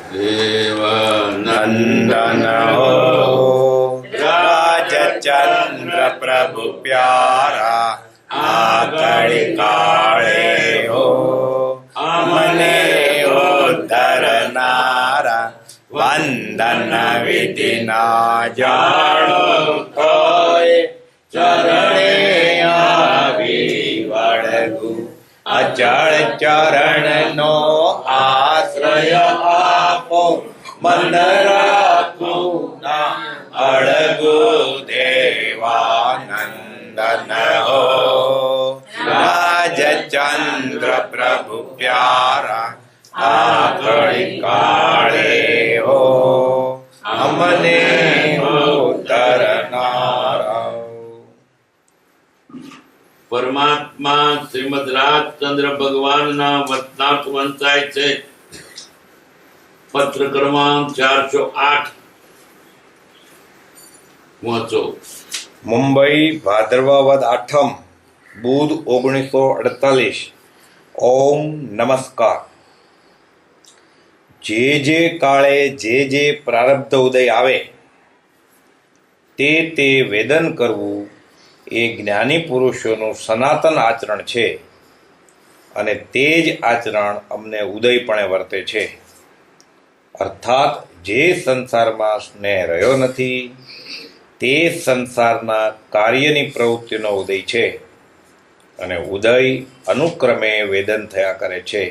देवनंदन हो राजचंद्र प्रभु प्यारा आकड़ी काले हो अमने उद्धरनारा वंदन विधि ना जानो कोई चरणे आवी वड़गु अचल चरण नो आश्रय आपो मन राखो ना अड़गु देवानंदन हो राजचंद्र प्रभु प्यारा आकड़ी काले हो अमने उद्धरनारा। परमात्मा श्रीमद राजचंद्र भगवान ना वचनार्थ वंचाय छे। पत्र क्रमांक 408 वाँचो। मुंबई भाद्रवा वद 8 बुध 1948। ओम नमस्कार। जे काळे जे प्रारब्ध उदय आवे ते वेदन करવું એ જ્ઞાની પુરુષોનું સનાતન આચરણ છે અને તે જ આચરણ અમને ઉદયપણે વર્તે છે। અર્થાત જે સંસારમાં સ્નેહ રહ્યો નથી તે સંસારના કાર્યની પ્રવૃત્તિનો ઉદય છે અને ઉદય અનુક્રમે વેદન થયા કરે છે।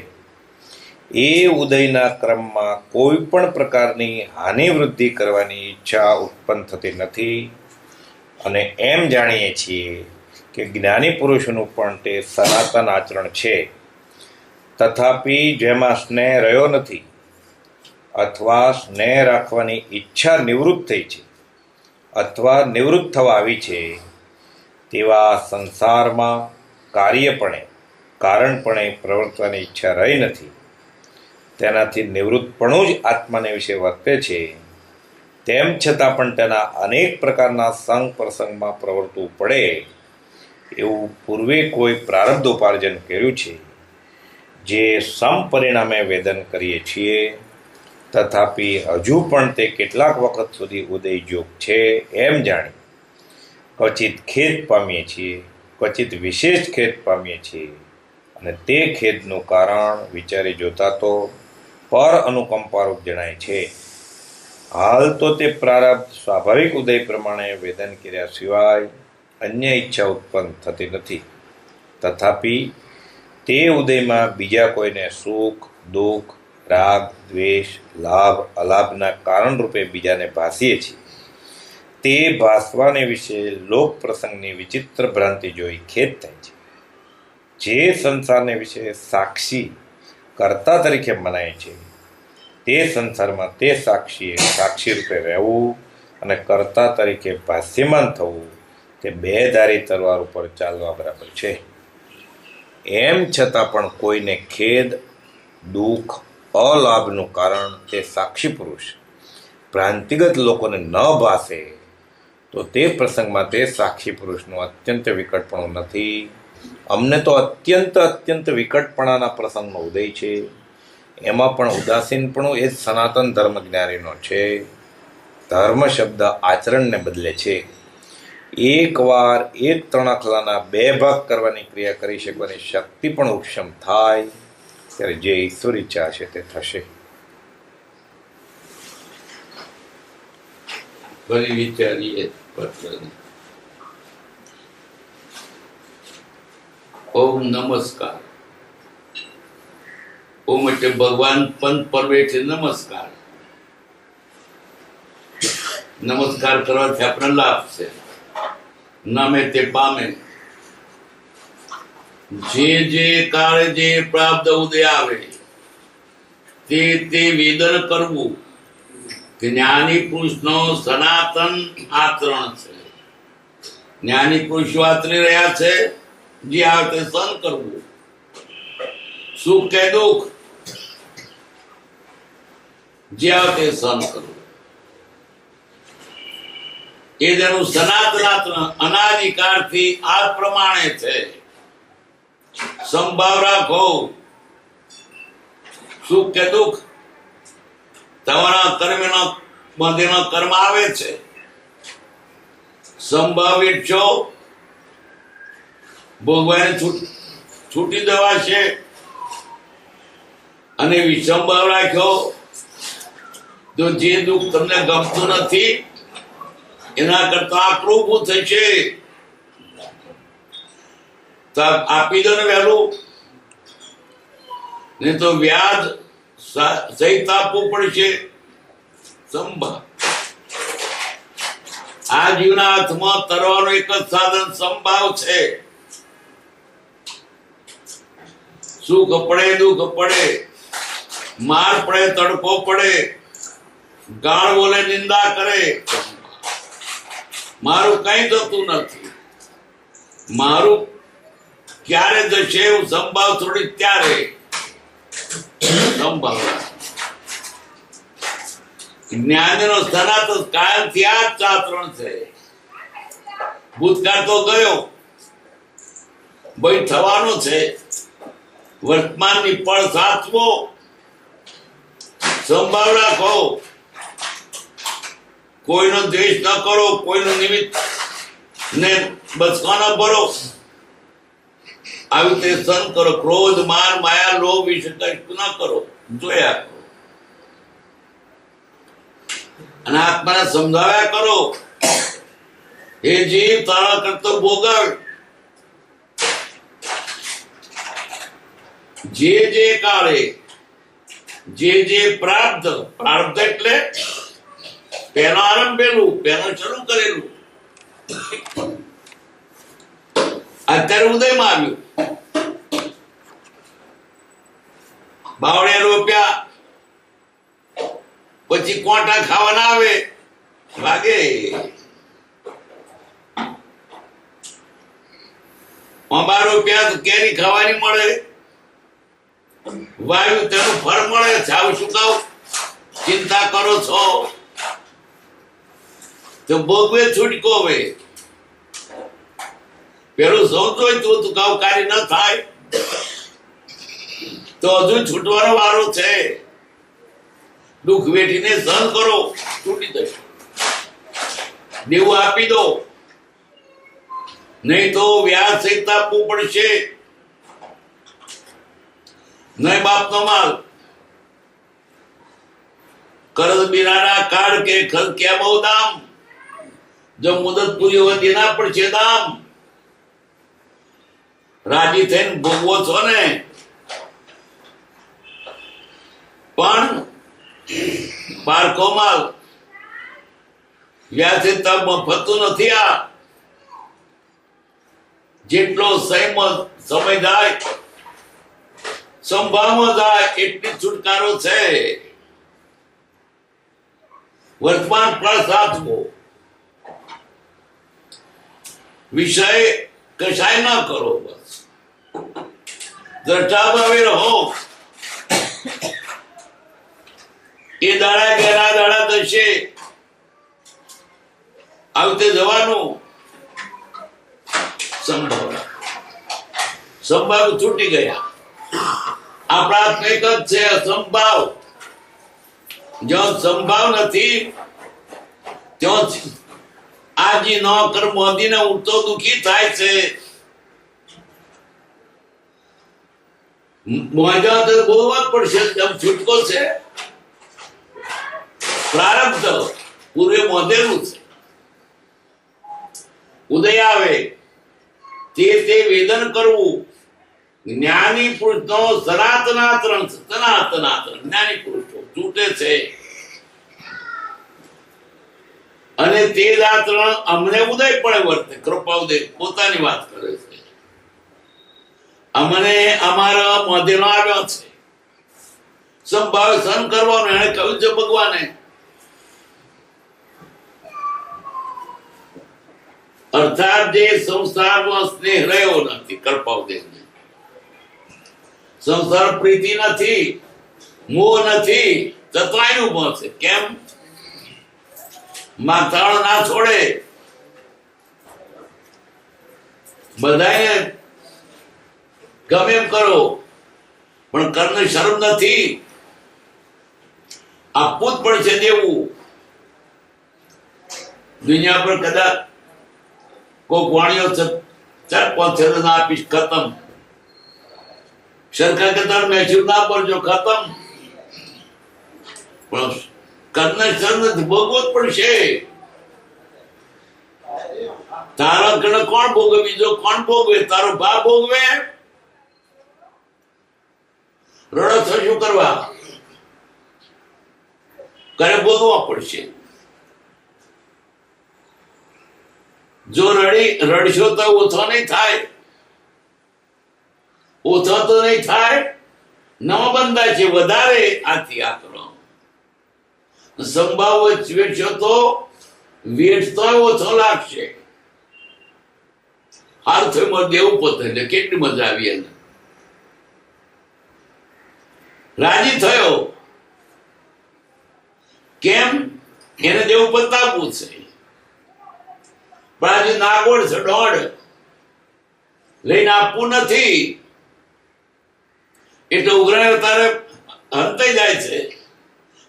એ ઉદયના ક્રમમાં કોઈ પણ પ્રકારની હાનિ વૃદ્ધિ કરવાની ઈચ્છા ઉત્પન્ન થતી નથી અને એમ જાણીએ છીએ કે જ્ઞાની પુરુષોનું પણ તે સનાતન આચરણ છે। તથાપિ જેમાં સ્નેહ રહ્યો નથી અથવા સ્નેહ રાખવાની ઈચ્છા નિવૃત્ત થઈ છે અથવા નિવૃત્ત થવા આવી છે તેવા સંસારમાં કાર્યપણે કારણપણે પ્રવર્તવાની ઈચ્છા રહી નથી। તેનાથી નિવૃત્તપણું જ આત્માને વિશે વર્તે છે। તેમ છતાં પણ તેના અનેક પ્રકારના સંગ પ્રસંગમાં પ્રવર્તવું પડે એવું પૂર્વે કોઈ પ્રારબ્ધોપાર્જન કર્યું છે જે સમપરિણામે વેદન કરીએ છીએ। તથાપિ હજુ પણ તે કેટલાક વખત સુધી ઉદયયોગ છે એમ જાણી ક્વચિત ખેદ પામીએ છીએ, ક્વચિત વિશેષ ખેદ પામીએ છીએ અને તે ખેદનું કારણ વિચારી જોતા તો પર અનુકંપારૂપ જણાય છે। હાલ તો તે પ્રારબ્ધ સ્વાભાવિક ઉદય પ્રમાણે વેદન કર્યા સિવાય અન્ય ઈચ્છા ઉત્પન્ન થતી નથી। તથાપિ તે ઉદયમાં બીજા કોઈને સુખ દુઃખ રાગ દ્વેષ લાભ અલાભના કારણ રૂપે બીજાને ભાસીએ છીએ। તે ભાસવાને વિશે લોક પ્રસંગની વિચિત્ર ભ્રાંતિ જોઈ ખેદ થાય છે। જે સંસારને વિશે સાક્ષી કર્તા તરીકે મનાય છે તે સંસારમાં તે સાક્ષીએ સાક્ષી રૂપે રહેવું અને કર્તા તરીકે ભાષ્યમાન થવું તે બે ધારી તલવાર ઉપર ચાલવા બરાબર છે। એમ છતાં પણ કોઈને ખેદ દુઃખ અલાભનું કારણ તે સાક્ષી પુરુષ ભ્રાંતિગત લોકોને ન ભાસે તો તે પ્રસંગમાં તે સાક્ષી પુરુષનું અત્યંત વિકટપણું નથી। અમને તો અત્યંત વિકટપણાના પ્રસંગનો ઉદય છે। એમાં પણ ઉદાસીનપણું એ જ સનાતન ધર્મ જ્ઞાનીનો છે। ધર્મ શબ્દ આચરણને બદલે છે। એકવાર એક તણખલાના બે ભાગ કરવાની ક્રિયા કરી શકવાની શક્તિ પણ ઉપશમ થાય ત્યારે જે ઈશ્વર ઈચ્છા હશે તે થશે। ફરી વિચારીએ પત્રને। ઓમ નમસ્કાર। ઓમ એટલે ભગવાન પંથ પર બેઠે નમસ્કાર। નમસ્કાર કરવાથી આપણને લાભ છે। નમે તે પામે। જે કાળે જે પ્રાપ્ત ઉદય આવે તે વેદન કરવું જ્ઞાની પુરુષનો સનાતન આચરણ છે। જ્ઞાની પુરુષો આચરી રહ્યા છે જે આવે તે સહન કરવું, સુખ કે દુઃખ જે આવે તે સહન કરવું। એ જેનું સનાતન અનાદિકાળથી આ પ્રમાણે છે। સંભાવ રાખો, સુખ કે દુઃખ તમારા કર્મનો બંધેનો કર્મ આવે છે. સંભાવિત છો ભોગવાને છૂટી દેવાશે, અને વિસંભાવ રાખ્યો તો જે દુઃખ તમને ગમતું નથી એના કરતા આકરું ઊભું થશે. તો આપી દો ને વહેલું, નહીં તો વ્યાજ સહિત આપવું પડશે. સંભાવ આ જીવના હાથમાં તરવાનો એક જ સાધન સંભાવ છે. સુખ પડે દુઃખ પડે, માર પડે તડકો પડે, ગાળ બોલે નિંદા કરે, મારું કઈ થતું નથી. મારું ક્યારે જશે એવું સંભાવ થોડી ત્યારે સંભાવ. જ્ઞાનીનો સનાતન કાયમથી આ જ ચાતરણ છે. ભૂતકાળ તો ગયો, ભાઈ થવાનો છે. વર્તમાનની પળ સાચવો, સંભાવ રાખો, કોઈનો દ્વેષ ન કરો, કોઈનું નિમિત્ત ને બચકા ન ભરો. આવી રીતે સહન કરો. ક્રોધ માન માયા લોભ વિશે કશું ન કરો, જોયા કરો અને આત્માને સમજાવ્યા કરો. એ જીવ તારા કરતો ભોગવ. જે કાળે જે પ્રાપ્ત એટલે પેલો આરંભેલું, પેલો શરૂ કરેલું, અત્યારે ઉદયમાં આવ્યું. બાવળે રોપ્યા પછી કોટા ખાવાના આવે, ભાગે. આંબા રોપ્યા તો કેરી ખાવાની મળે, વાયુ તેનું ફળ મળે. જાવ શું કહું, ચિંતા કરો છો તો ભોગવે છૂટકો. હવે પેલું સૌતો તું કહું કાર્ય ન થાય તો હજુ છૂટવાનો વારો છે. દુઃખ વેઠીને સહન કરો, છૂટી જશે. દેવું આપી દો, નહીં તો વ્યાજ સહિત આપવું પડશે. નહીં બાપનો માલ. કર્જ બિનાના કાળ કે ખલક્યા બહુ દામ, જો મુદત પૂરી હોય દેના પડશે દામ. રાજી થઈને ભોગવો છો ને, પણ પારખો માલ. વ્યાજે તબ મફતું નથી. આ જેટલો સમય જાય સંભાવમાં જાય એટલી છુટકારો છે. વર્તમાન ફળ સાચવો, વિષય કશાય ન કરો. બસ દ્રષ્ટાભાવે રહો. એ દાડા ગેરા દાડા થશે, આવતે જવાનું. સંભાવ છૂટી ગયા. આપણા હાથમાં એક જ છે, અસંભાવ. જ્યાં સંભાવ નથી ત્યાં આજી ન કર્મ બાંધીને ઉઠતો દુઃખી થાય છે. મોજા તો ભોગવવા જ પડશે. છૂટકો છે. પ્રારબ્ધ પૂર્વે મોધેલું છે. ઉદય આવે તે વેદન કરવું. જ્ઞાની પુરુષનો સનાતનાચરણ છે. સનાતનાચરણ જ્ઞાની પુરુષો છૂટે છે, અને તે જ આચરણ અમને ઉદય પડે વર્તે. કૃપા ઉદય પોતાની વાત કરે છે. અમને અમારા મોઢેનો આવ્યો છે. સંભાવ સહન કરવાનું એને કહ્યું છે ભગવાને. અર્થાત જે સંસારમાં સ્નેહ રહ્યો નથી, કૃપા ઉદય સંસાર પ્રીતિ નથી, મોહ નથી, તત્વાયનું બનશે. કેમ? માથાળ ના છોડે. બધાને ગમે એમ કરો, પણ કર્મ શરમ નથી. આપવું જ પડશે દેવું. દુનિયા પર કદાચ કોઈ વાણીઓ 4-5 ના આપીશ, ખતમ. સરકાર કે તાર મહેસૂલ ના પડજો, ખતમ. પણ કરનાર નથી, ભોગવવું જ પડશે. તારા ઘરે કોણ ભોગવે? બીજો કોણ ભોગવે? તારો બા ભોગવે? રડો તો શું કરવા? કરે ભોગવવા પડશે. જો રડશો તો ઓછો નહીં થાય, ઓછો તો નહીં થાય, નવો બંધાય છે વધારે. આથી આ કરો. સંભાવ વેચશો તો વેચતો ઓછો લાગશે. હાર થયું મારે દેવું પોતે, એટલે કેટલી મજા આવી એને. રાજી થયો. કેમ? એને દેવું પતાવવું છે. પણ આજે નાગોડ છે, દોડ લઈને આપવું નથી એટલે ઉઘરાય તારે હંતાઈ જાય છે.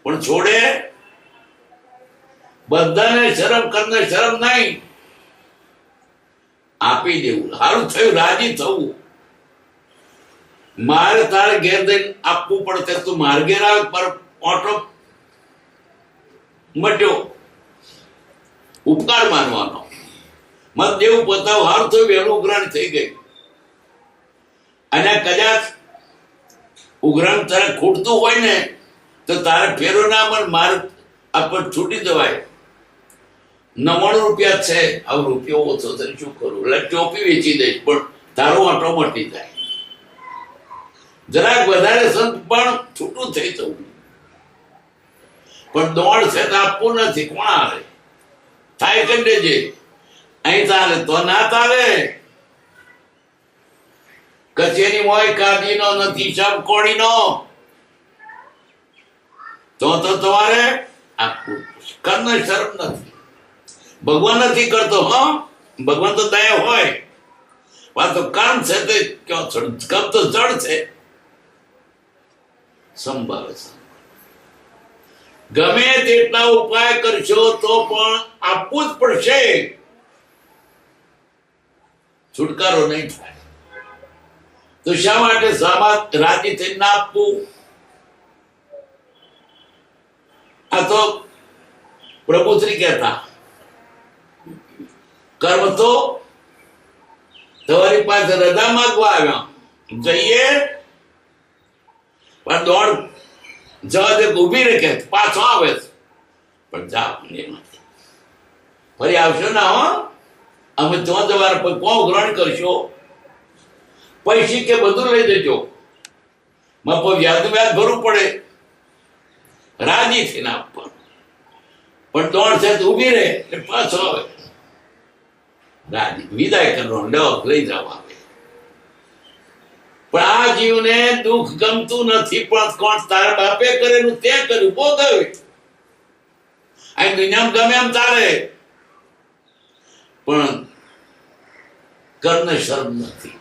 પણ છોડે બધાને શરમ કરને શરમ નહીં, આપી દેવું. સારું થયું, રાજી થવું. મારે તારે ઘેર દઈને આપવું પડશે, તું માર ઘેર આવે પર ઓટો મટ્યો. ઉપકાર માનવાનો. મત દેવું પતાવ. હારું થયું, વહેલું ઉઘરાણ થઈ ગઈ. અને કદાચ ઉઘરાણ તારે ખૂટતું હોય ને તો તારે ફેરો ના મન મારે આપણ છૂટી જવાય. 99 રૂપિયા છે, હવે રૂપિયો ઓછો થાય શું કરું? એટલે ટોપી વેચી દઈશ, પણ તારો આંટો મટી જાય. જરાક વધારે સંત પણ છૂટું થઈ જવું. પણ દોડ છે તો આપવું નથી. કોણ આવે? થાય કરી દેજે. અહીં ચાલે તો ના ચાલે. કચેરી હોય કાદીનો નથી, સબ કોડીનો. તો તમારે આપવું. કરને શરમ નથી. ભગવાન નથી કરતો. હા, ભગવાન તો દયા હોય. તો કામ છે તે કમ તો જડ છે. સંભાળે છે. ગમે તેટલા ઉપાય કરશો તો પણ આપવું જ પડશે. છુટકારો નહીં થાય. તો શા માટે સમાજ રાજી થઈને ના આપવું? આ તો પ્રભુશ્રી કહેતા, કર્મ તો તમારી પાસે રજા માંગવા આવ્યા, જઈએ પણ દોડ જવા દે. ઉભી રહે, પાછો આવે પણ જાઓ ફરી આવશો ના. હો, અમે ત્યાં જવાના કોણ ગ્રહણ કરશો? પૈસી કે બધું લઈ દેજો. વ્યાજ ભરવું પડે. રાજી થઈને આપવાનું. પણ દોડ છે તો ઉભી રહે એટલે પાછો આવે. રાજી વિદાય કરવાનો, ડગ લઈ જવા આવે. પણ આ જીવને દુઃખ ગમતું નથી. પણ કોણ? તારા બાપે કરેલું તે કર્યું, ભોગવે. આ દુનિયામાં ગમે એમ ચાલે, પણ કરને શરમ નથી.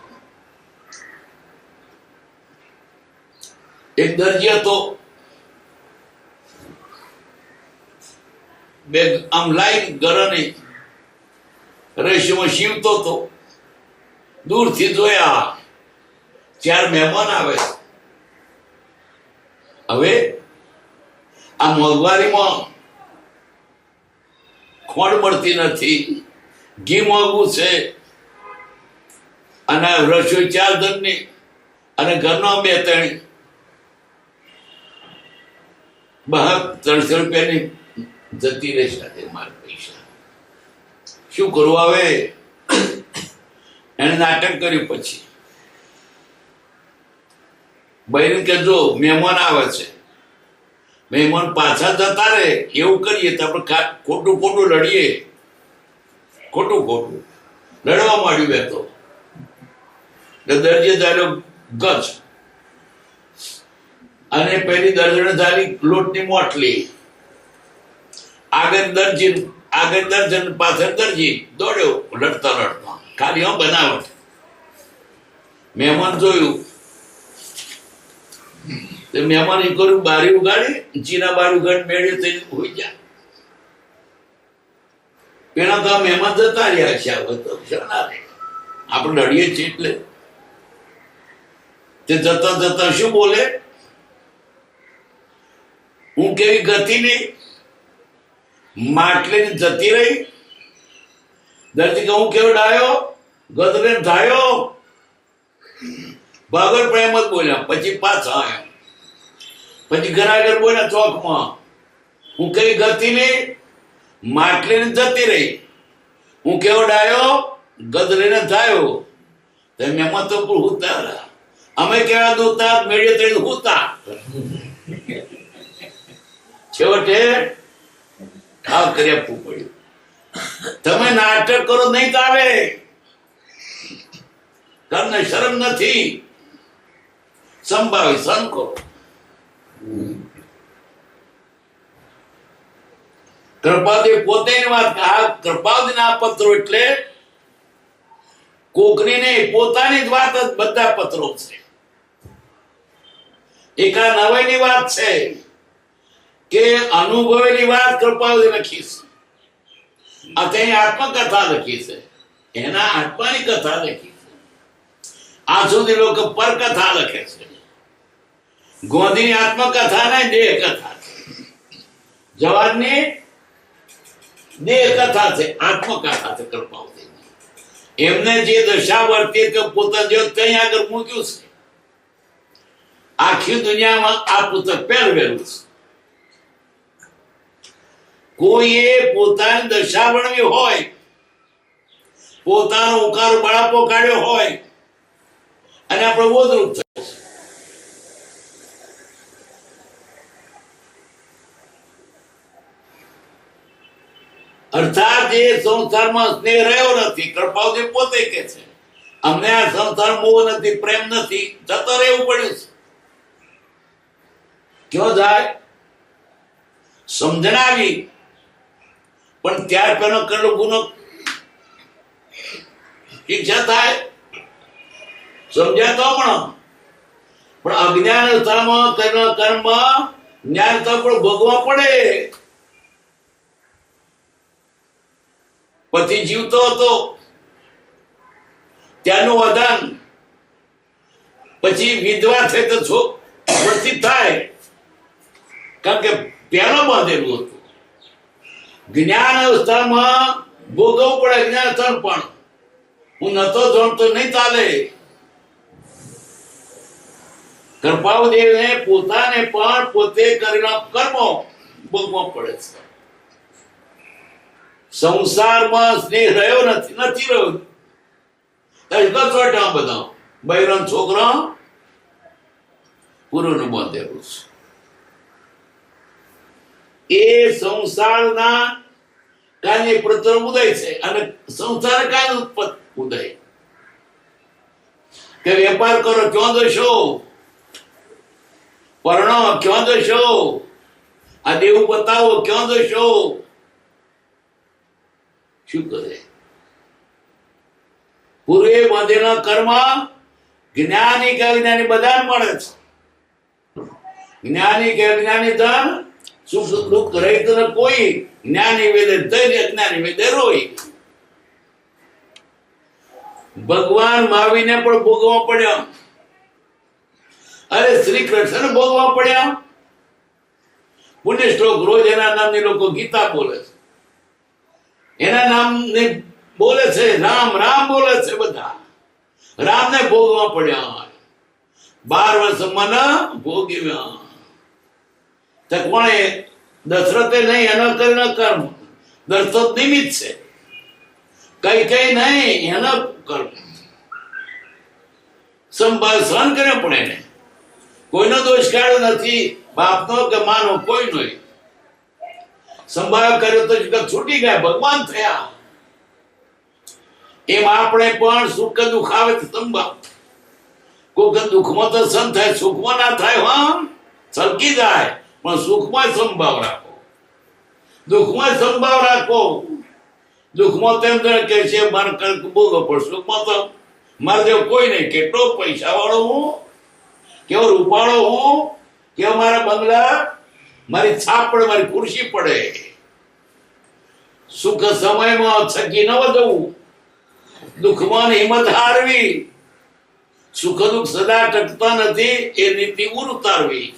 એક દરજી હતો, બે આમ લાઈ ગરને રેશમમાં સીવતો હતો. દૂરથી જોયા 4 મહેમાન આવે. હવે આ મોંઘવારીમાં ખોડ મળતી નથી, ઘી મોંઘું છે, અને રસોઈ 4 જણની, અને ઘરનો 2-3 બહાર 300 રૂપિયાની જતી રહેશે. મારા પૈસા શું કરવું? આવે એને નાટક કર્યું. પછી બહેન કે જો મહેમાન આવે છે, મહેમાન પાછા જતા રહે એવું કરીએ તો આપણે ખોટું લડીએ. ખોટું લડવા માંડ્યું. બે તો દરજે ચાલ્યો ગજ, અને પેલી દર્જને ચાલી લોટની મોટલી. આગળ દર્જન પાછળ દરજી દોડ્યો લડતા. ખાલી બનાવટ. મહેમાન જોયું તે મહેમાન ઈ કર્યું, બારી ઉગાડી, ચીના બારી ઉગાડી મેળે થઈને હોઈ જા. પેલા તો આ મહેમાન જતા રહ્યા છે, હવે તો શના રે, આપણે લડીએ છીએ એટલે. તે જતા જતા શું બોલે, હું કેવી ગતિ નહીં, માટલી જતી રહી. દરજી હું કેવો ડાયો, ગદરે ધાયો. ભાગર પ્રેમ જ બોલ્યા. પછી પાછા આવ્યા. પછી ઘર આગળ બોલ્યા ચોકમાં, હું કેવી ગતિ નહીં, માટલી જતી રહી. હું કેવો ડાયો, ગદરે ધાયો. તેમ એમાં તો હુતા રહ્યા. અમે કેવા દોતા મેળે તળી હુતા. છેવટે આ કરી આપવું પડ્યું. તમે નાટક કરો નહીં ચાલે, તમને શરમ નથી. સંભાવી સહન કરો. કૃપાદેવ પોતે વાત, આ કૃપાદેવના આ પત્રો એટલે કોકની નહીં, પોતાની જ વાત જ બધા પત્રો છે. એક આ નવાઈની વાત છે કે અનુભવેલી વાત કૃપાદેવ લખી છે. આ તેની આત્મકથા લખી છે, એના આત્માની કથા લખી છે. આ સુધી લોકો પરકથા લખે છે. ગોંધીની આત્મકથા ને દેહ કથા છે. જવાનની દેહ કથા છે, આત્મકથા છે કૃપાદેવ. એમને જે દશા વર્તી કે પોતા જે ત્યાં આગળ મૂક્યું છે, આખી દુનિયામાં આ પુસ્તક પહેરવેલું છે. કોઈએ પોતાની દશા વર્ણવી હોય, પોતાનો ઉકારો બળાપો કાઢ્યો હોય અને આપણે બોધરૂપ થયું. અર્થાત જે સંસારમાં સ્નેહ રહ્યો નથી, કૃપાદેવ પોતે કે છે અમને આ સંસાર મોહ નથી, પ્રેમ નથી, જતો રહેવું પડ્યું છે. ક્યાં જાય? સમજણ આવી, પણ ત્યાર પેલો કરેલો ગુનો શિક્ષા થાય, સમજ્યા તો પણ અજ્ઞાન અવસ્થામાં કરેલા કર્મ જ્ઞાન તો પણ ભોગવા પડે. પછી જીવતો હતો ત્યાંનું વદાન, પછી વિધવા થઈ તો છોકરી થાય, કારણ કે પેલો બાંધેલું હતું. જ્ઞાન અવસ્થામાં ભોગવવું પડે, જ્ઞાન અવસ્થા પણ હું નતો જાણતો નહીં ચાલે. કૃપાદેવને પોતાને પણ પોતે કરેલા કર્મો ભોગવવા પડે છે. સંસારમાં સ્નેહ રહ્યો નથી રહ્યો. બધા બૈરન છોકરા પૂરું બાંધેલું છે. એ સંસારના કાર્ય પ્રત્યે ઉદય છે અને સંસાર કાર્ય ઉદય. કે વેપાર કરો ક્યાં દશો, પરણો ક્યાં દશો, આ દેવું બતાવો ક્યાં દશો. શું કરે? પૂર્વે બાંધેલા કર્મ જ્ઞાની કે અજ્ઞાની બધા મળે છે. જ્ઞાની કે અજ્ઞાની ધન સુખ દુઃખ રહિત ન કોઈ. જ્ઞાની વેદે ધૈર્ય, અજ્ઞાની વેદે રોઈ. ભગવાન મહાવીરને પણ ભોગવવા પડ્યા. અરે શ્રી કૃષ્ણ ભોગવવા પડ્યા. પુણ્ય શ્લોક રોજ એના નામની લોકો ગીતા બોલે છે, એના નામ ને બોલે છે, રામ રામ બોલે છે. બધા રામને ભોગવા પડ્યા. 12 વર્ષ મન ભોગવ્યા. તો કોણે? દશરથે નહીં, એનો કરેલો કર્મ. દશરથ નિમિત્ત છે, કઈ નહીં, એનો કર્મ સંભાળ સહન કર્યો. પણ એને કોઈનો દોષ કાઢ્યો નથી, બાપનો કે માનો કોઈનો. સંભાળ કર્યો તો છૂટી ગયા, ભગવાન થયા. એમ આપણે પણ સુખ દુઃખ આવે તો સંભાળ. કોઈ દુઃખમાં તો સહન થાય, સુખમાં ના થાય. હા, સરકી જાય, પણ સુખમાં સંભાવ રાખો, દુઃખમાં સંભાવ રાખો. દુઃખમાં તેમ કે છે મારે ભોગવો પણ સુખમાં તો મારે જેવું કોઈ નહીં. કેટલો પૈસા વાળો હું, કેવો રૂપાળો હું, કે અમારા બંગલા મારી છાપ પડે, મારી ખુરશી પડે. સુખ સમયમાં થકી ન વધવું, દુઃખમાં હિંમત હારવી. સુખ દુઃખ સદા ટકતા નથી, એ નીતિ ઉતારવી.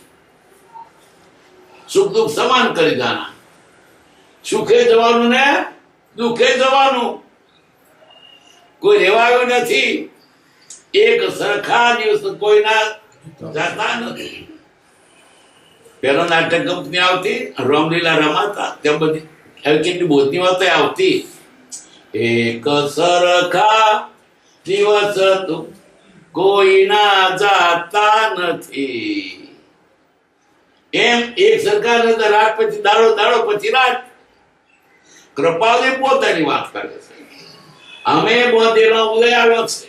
સુખ દુઃખ સમાન કરી જાના. સુખે જવાનું ને દુઃખે જવાનું. કોઈ રેવાયું નથી. એક સરખા દિવસ કોઈના જાતા નથી. પેલો નાટક કંપની આવતી, રામલીલા રમાતા, ત્યાં બધી આવી કેટલી બોધની વાતો આવતી. એક સરખા દિવસ કોઈના જાતા નથી. એમ એક સરખા નથી. રાત પછી દાડો, દાડો પછી રાત. કૃપાલી પોતાની વાત કરે છે. અમે બોધેલો ઉદય આવ્યો છે.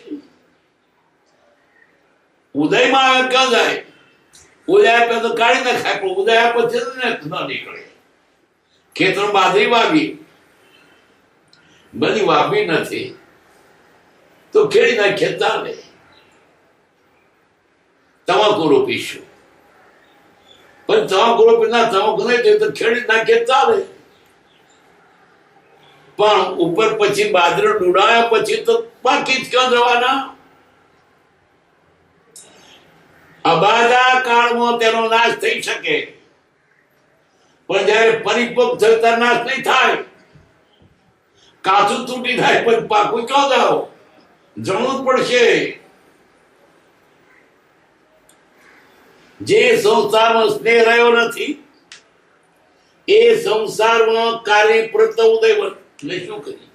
ઉદયમાં આવે ક્યાં જાય? ઉદય આપે તો કાઢી નાખાય, પણ ઉદય આપે છે ને ન નીકળે. ખેતર બાજરી વાવી, બધી વાવી નથી તો ખેડી નાખીએ ચાલે. તમાકુ રોપીશું, પણ તમાકુ રોપી ના, તમાકુ નહીં તો ખેડી નાખીએ ચાલે. પણ ઉપર પછી બાજરો ડુડાયા પછી તો બાકી જ ક્યાં જવાના? અબાધા કાળમાં તેનો નાશ થઈ શકે, પણ જયારે પરિપક્વ થતા નાશ નહીં થાય. કાચું તૂટી થાય પણ પાકું ક્યાં જાઓ? જણવું જ પડશે. જે સંસારમાં સ્નેહ રહ્યો નથી, એ સંસારમાં કાર્યપ્રત ઉદય એટલે શું કરી?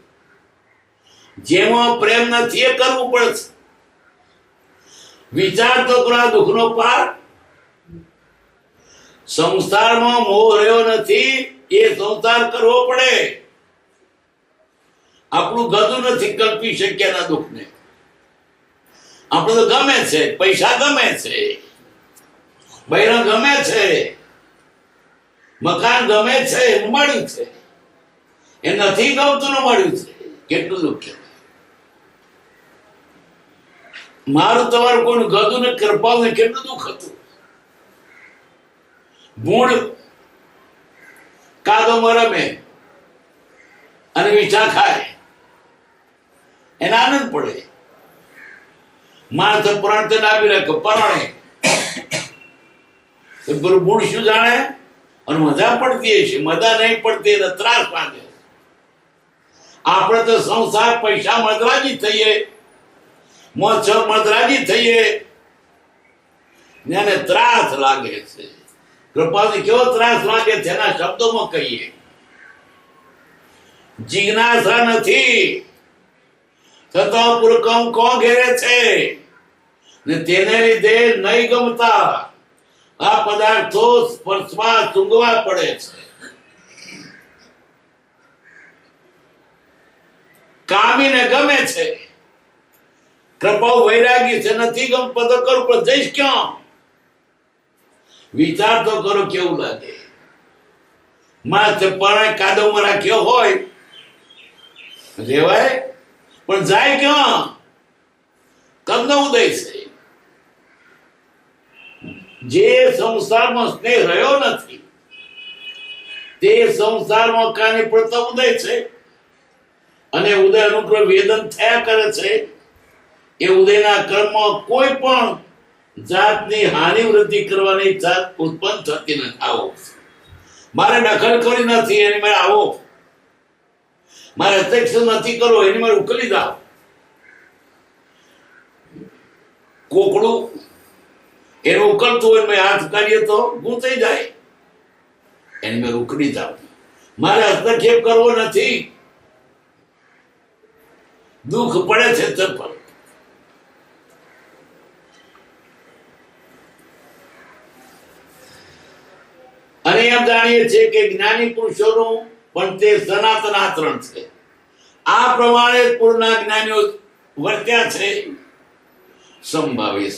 જેમાં પ્રેમ નથી એ કરવું પડશે. વિચાર તો કરો દુઃખનો પાર. સંસારમાં મોહ રહ્યો નથી, એ સંસાર કરવો પડે. આપણું ગધું નથી કલ્પી શક્યા દુઃખને. આપણે તો ગમે છે, પૈસા ગમે છે, બૈરા ગમે છે, મકાન ગમે છે, મળ્યું છે. એ નથી ગમતું ને મળ્યું છે, કેટલું દુઃખ છે. મારું તમારું કોઈનું ગધું ને કૃપાલ ને કેટલું દુઃખ હતું. મૂળ કાદો રમે અને મીઠા ખાય, એને આનંદ પડે. માણસ પ્રાણ તો આપી રાખે પરાણે, મૂળ શું જાણે? અને મજા પડતી હશે, મજા નહીં પડતી એટલે ત્રાસ લાગે. આપણે તો સંસાર પૈસા મદરાજી થઈએ, મોજ મદરાજી થઈએ, એને ત્રાસ લાગે છે. કૃપાથી કેવો ત્રાસ લાગે છે એના શબ્દોમાં કહીએ. જિજ્ઞાસા નથી છતાં પૂરકમ કો ઘેરે છે ને તેને લીધે નહીં ગમતા આ પદાર્થો સ્પર્શવા સૂંઘવા પડે છે. કામીને ગમે છે, કૃપાઓ વૈરાગી છે, નથી ગમતો તો કરું, પણ જઈશ ક્યાં? વિચાર તો કરો કેવું લાગે. માણસ પણ કાદવમાં રાખ્યો હોય રેવાય, પણ જાય ક્યાં? કદનો ઉદય છે. જે સંસારમાં સ્નેહ રહ્યો નથી, તે સંસારમાં કાની પડતો ઉદય છે. અને ઉદય અનુક્રમ વેદન થયા કરે છે. એ ઉદયના ક્રમમાં કોઈ પણ જાતની હાનિ વૃદ્ધિ કરવાની જાત ઉત્પન્ન થતી નથી. આવો મારે દખલ કરી નથી એની મારે આવો, મારે હસ્તક્ષેપ નથી કરવો એની મારે ઉકલી જાઓ. કોકડું એનું ઉકલતું હોય મેં હાથ કાઢીએ તો ગૂંચાઈ જાય, એની મેં ઉકળી જાવ. મારે હસ્તક્ષેપ કરવો નથી. દુઃખ પડે છે ચપ્પલ, અને એમ જાણીએ છીએ કે જ્ઞાની પુરુષોનું પણ તે સનાતન આચરણ છે. આ પ્રમાણે પૂર્ણ જ્ઞાનીઓ વર્ત્યા છે. સંભાવે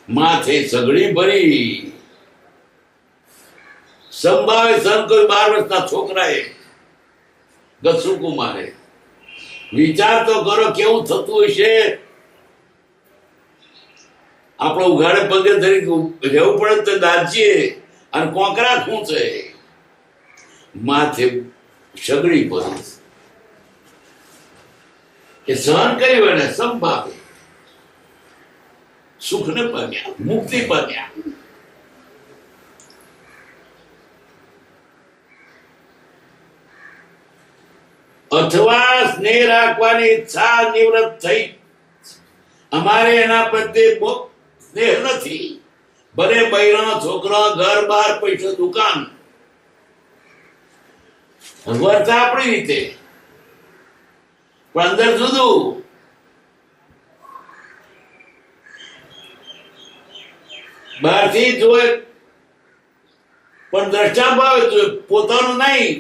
માથે સગડી ભરી, સંભાવે સન કોઈ 12 વર્ષના છોકરાએ ગસુ કુમારે. વિચાર તો કરો કેવું થતું હશે. આપણે ઉઘાડે પગે ધરી રહેવું પડે તો દાજીએ અને કોકરા ખૂંચે માથે સગડી પડી એ સહન કર્યું એને સંભાવે સુખને પામ્યા મુક્તિ પામ્યા. અથવા સ્નેહ રાખવાની ઈચ્છા નિવૃત્ત થઈ, અમારે એના પ્રત્યે બહુ સ્નેહ નથી. ભલે બૈરા છોકરા ઘર બાર પૈસા દુકાન વર્તા આપણી રીતે પણ અંદર જુદું. બહારથી જોયે પણ દ્રષ્ટા ભાવે જોઈએ, પોતાનું નહીં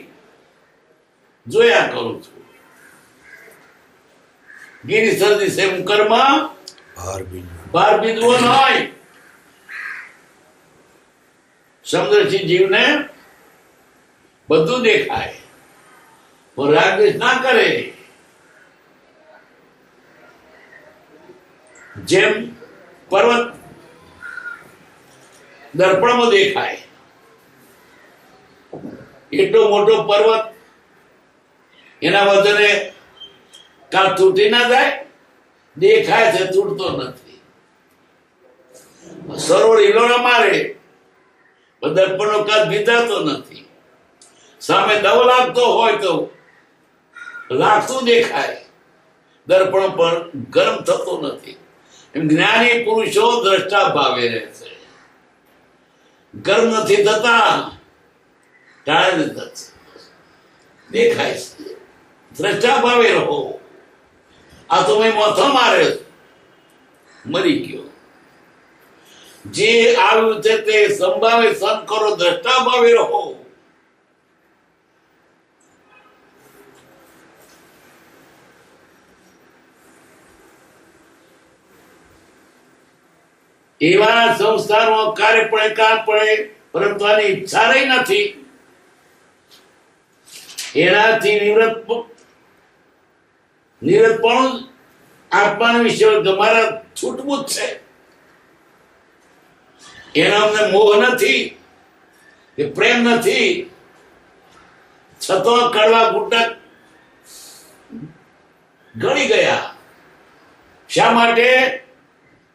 જોયા કરું છું. ગીરી સર્દી સેમ કર્મ બાર બીજવો ન હોય. સમદ્રશી જીવને બધું દેખાય પણ રાગદ્વેષ ના કરે. જેમ પર્વત દર્પણમાં દેખાય, એટલો મોટો પર્વત એના વજને કાં તૂટી ના જાય, દેખાય છે તૂટતો નથી. સરોવર હિલોણા મારે દર્પણનો કાચ ભીંજાતો નથી. સામે દવ લાગતો હોય તો લાગતું દેખાય, દર્પણ પણ ગરમ થતો નથી. એમ જ્ઞાની પુરુષો દ્રષ્ટા ભાવે રહે છે, ગરમ નથી થતા, ટાળે દેખાય છે. દ્રષ્ટા ભાવે રહો. આ તો મેં માથો મારે મરી ગયો. જે આવ્યું છે તે સંભાવે સન કરો, દ્રષ્ટા ભાવે રહો. એવા સંસ્થાનો કાર્ય પડે કામ પડે, પરંતુ આની ઈચ્છા રહી નથી. એનાથી નિવૃત્તપણું આત્માના વિશે તમારા છૂટવું જ છે. એનો અમને મોહ નથી કે પ્રેમ નથી, છતાં કડવા ઘૂંટણ ગળી ગયા. શા માટે?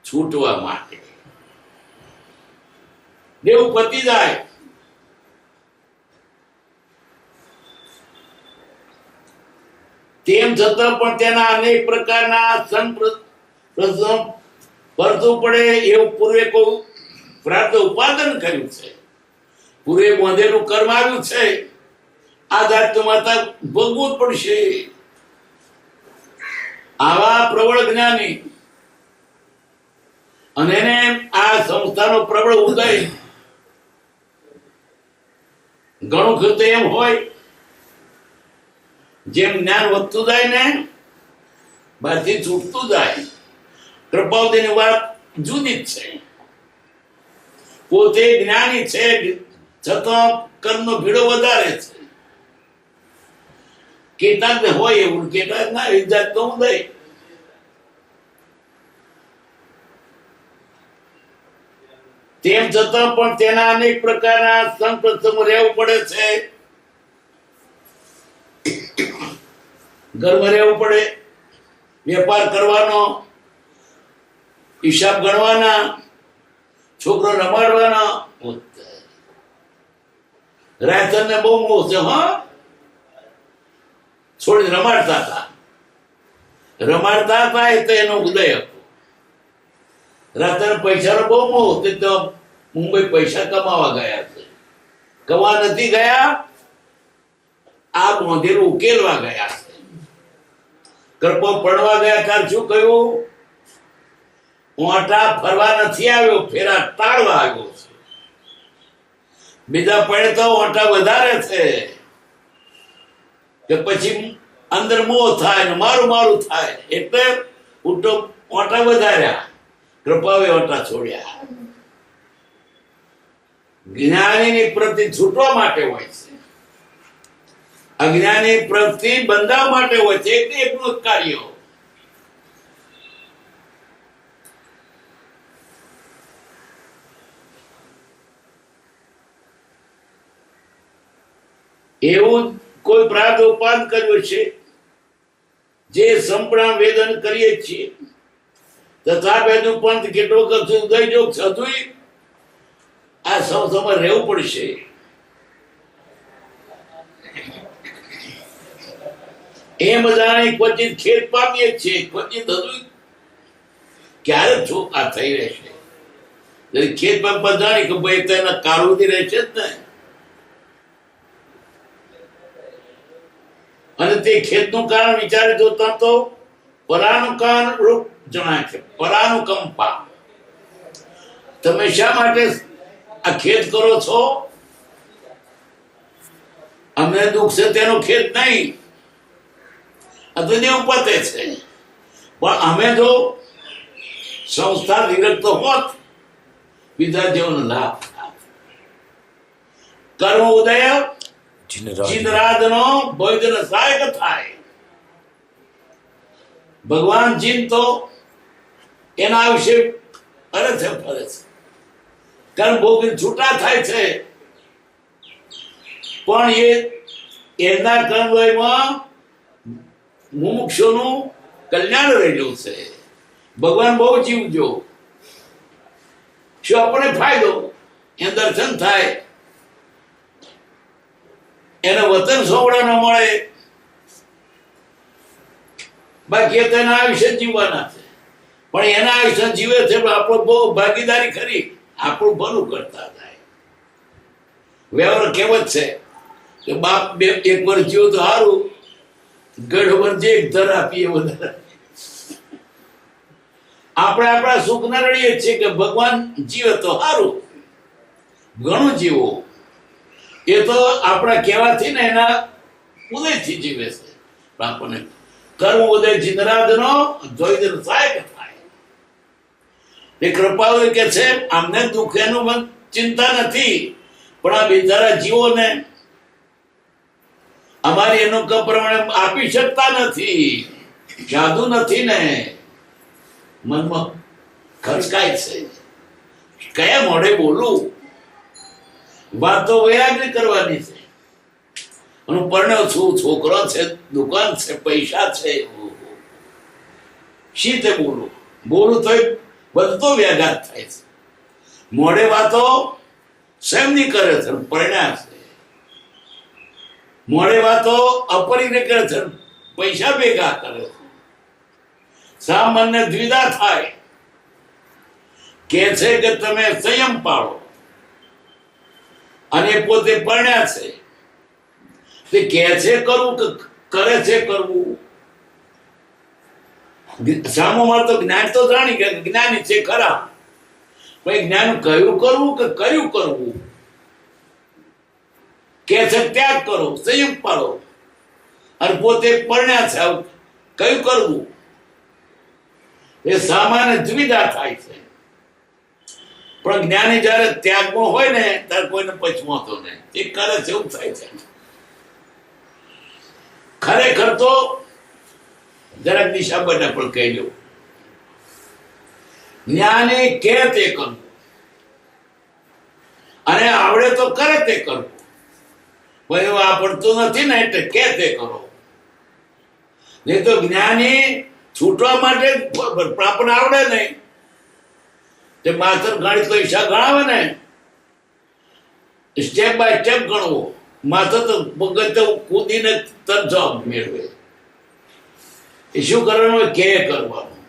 છૂટવા માટે. દેવ પતી જાય. તેમ છતાં પણ તેના અનેક પ્રકારના સંપ્રસંગ ભરતું પડે એવું પૂર્વે કોઈ પ્રાપ્ત ઉપાદન કર્યું છે. પૂર્વે બાંધેલું કર્મ આવ્યું છે, આ જાત માતા ભોગવું જ પડશે. આવા પ્રબળ જ્ઞાની અને એને આ સંસ્થાનો પ્રબળ ઉદય ઘણું ખરું એમ હોય. જેમ જ્ઞાન વધતું જાય ને બહારથી છૂટતું જાય. કૃપાવતીની વાત જુદી જ છે. પોતે જ્ઞાની છે છતાં કર્મનો ભીડો વધારે છે. કેટલાક ને હોય એવું, કેટલાક ના ઇજ્જત તો ઉદય. તેમ છતાં પણ તેના અનેક પ્રકારના સંપ્રસંગો રહેવું પડે છે. ઘરમાં રહેવું પડે, વેપાર કરવાનો, હિસાબ ગણવાના, છોકરો રમાડવાના. રાયસન ને બહુ મોહ છે. હા, છોડી રમાડતા હતા એ તો એનો ઉદય હતો. રાતને પૈસાનો બહુ મોહ, તે તો મુંબઈ પૈસા કમાવા ગયા છે. કમા નથી ગયા, આ બાંધેલું ઉકેલવા ગયા છે. કરપો પડવા ગયા ત્યારે શું કહ્યું? ઓંટા ફરવા નથી આવ્યો, ફેરા ટાળવા આવ્યો છે. બીજા પડે તો ઓંટા વધારે છે કે પછી અંદર મોહ થાય ને મારું થાય, એટલે ઉલટો ઓંટા વધાર્યા. કૃપાવે ઓંટા છોડ્યા. જ્ઞાનીની પ્રતિ છૂટવા માટે હોય છે, અજ્ઞાની પ્રતિ બંધાવ માટે હોય છે. એકનું કાર્ય એવું કોઈ પ્રાદોપાન કર્યું છે જે સંપ્રાણ વેદન કરીએ છીએ તથા બેનું પંથ કેટલો કરશું ઉદય જોગ સધુઈ આ સૌ સમય રહેવું પડશે. એમ જાણે ક્વચિત ખેત પામીએ છીએ, ક્વચિત હજુ ક્યારે ચોખા થઈ રહેશે. ખેત પર બધાણી કે ભાઈ તેના કાળુદી રહેશે જ ને. અને તે ખેતનું કારણ વિચારી જોતા તો પરાનુકાન રૂપ જણાય છે. પરાનુકંપા. તમે શા માટે આ ખેત કરો છો? અમને દુઃખ છે તેનો ખેત નહીં, અતને પતે છે. પણ અમે જો સંસ્થા વિરક્ત હોત બીજા જેઓનો લાભ કર્મ ઉદય ચિંતરાજનો ભોજન સહાયક થાય. ભગવાન જીન તો એના વિશે ફરે છે. કર્મ ભોગી છૂટા થાય છે, પણ એના કર્મમાં મુમુક્ષુનું કલ્યાણ રહેલું છે. ભગવાન બહુ જીવજો, શું આપણે ફાયદો? એ દર્શન થાય, એને વતન સોવડા ન મળે, બાકી તેના આયુષ્ય જીવવાના છે. પણ એના આયુષ્ય જીવે છે, આપણો બહુ ભાગીદારી ખરી, આપણું ભલું કરતા થાય. વ્યવહાર કહેવત છે કે બાપ એક વર્ષ જીવો તો સારું, ગઢ વર્ષ જે ધર આપીએ વધારે. આપણે આપણા સુખ ના રડીએ છીએ કે ભગવાન જીવે તો સારું, ઘણું જીવો. એ તો આપણા કહેવાથી ને એના ઉદયથી જીવે છે. આપણને કર્મ ઉદય ચિંતરાજનો જોઈ સહાયક થાય. એ કૃપાળુ કે છે અમને દુઃખ એનું ચિંતા નથી, પણ આ બિચારા જીવોને અમારી એનું પ્રમાણે આપી શકતા નથી. જાદુ નથી ને, મનમાં ખચકાય છે. કયા મોઢે બોલું? વાતો વૈરાગ્ય કરવાની છે. હું પરણ્યો છું, છોકરો છે, દુકાન છે, પૈસા છે, શી તે બોલું તો બધો વ્યાઘાત થાય છે. મોઢે વાતો સેમની કરે છે, પરણ્યા છે. મોડે વાતો અપરિને કરે છે, પૈસા ભેગા કરે છે. સામાન્ય દ્વિધા થાય. કે છે કે તમે સંયમ પાળો, અને પોતે પરણ્યા છે. તે કે છે કરવું કે કરે છે કરવું? સામો માર તો જ્ઞાન તો જાણી કે જ્ઞાની છે ખરા, પણ જ્ઞાન કયું કરવું કે કર્યું કરવું? કે છે ત્યાગ કરો, સંયમ પાળો, અને પોતે પરણ્યા છે, કયું કરવું? એ સામાન્ય દ્વિધા થાય છે. પણ જ્ઞાની જયારે ત્યાગમાં હોય ને ત્યારે કોઈને પછવાતો નહીં, એ કરે છે એવું થાય છે. ખરેખર તો જરાક દિશા બને પણ કહી દઉં, જ્ઞાની કે તે કરવું, અને આવડે તો કરે તે કરવું. ભાઈ આવડતું નથી ને એટલે કે તે કરો. નહીં તો જ્ઞાની છૂટવા માટે આપણને આવડે નહીં. તે માસ્ટર ગણિત પૈસા ગણાવે ને, સ્ટેપ બાય સ્ટેપ ગણવો. માસ્ટર તો પગથિયે કૂદીને તરત જવાબ મેળવે. એ શું કરવાનું? કે કરવાનું.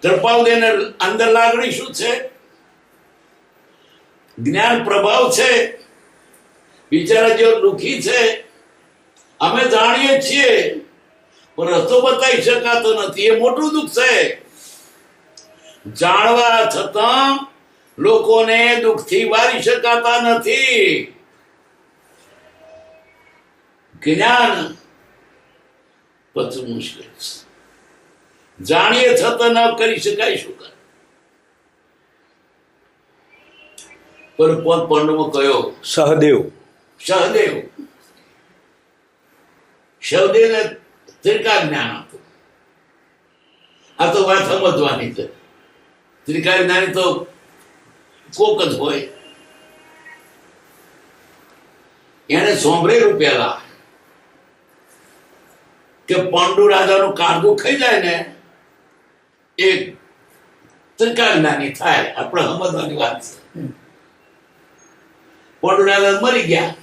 કૃપાળુને અંદર લાગણી શું છે? જ્ઞાન પ્રભાવ છે. બિચારા જેવો દુઃખી છે, અમે જાણીએ છીએ, પણ રસ્તો બતાવી શકાતો નથી. એ મોટું દુઃખ છે. જાણવા છતાં લોકોને દુઃખથી વારી શકાતા નથી. જ્ઞાન પછી મુશ્કેલ છે. જાણીએ છતાં ન કરી શકાય શું કરે? પર પાંડવો કયો? સહદેવને ત્રિકા જ્ઞાન હતું. આ તો વાત સમજવાની છે. ત્રિકા જ્ઞાની તો કોક જ હોય. એને સોંભળેલું પેલા કે પાંડુ રાજાનું કાળજું ખાઈ જાય ને એ ત્રિકાળ થાય. આપણે સમજવાની વાત છે. પાંડુ રાજા મરી ગયા,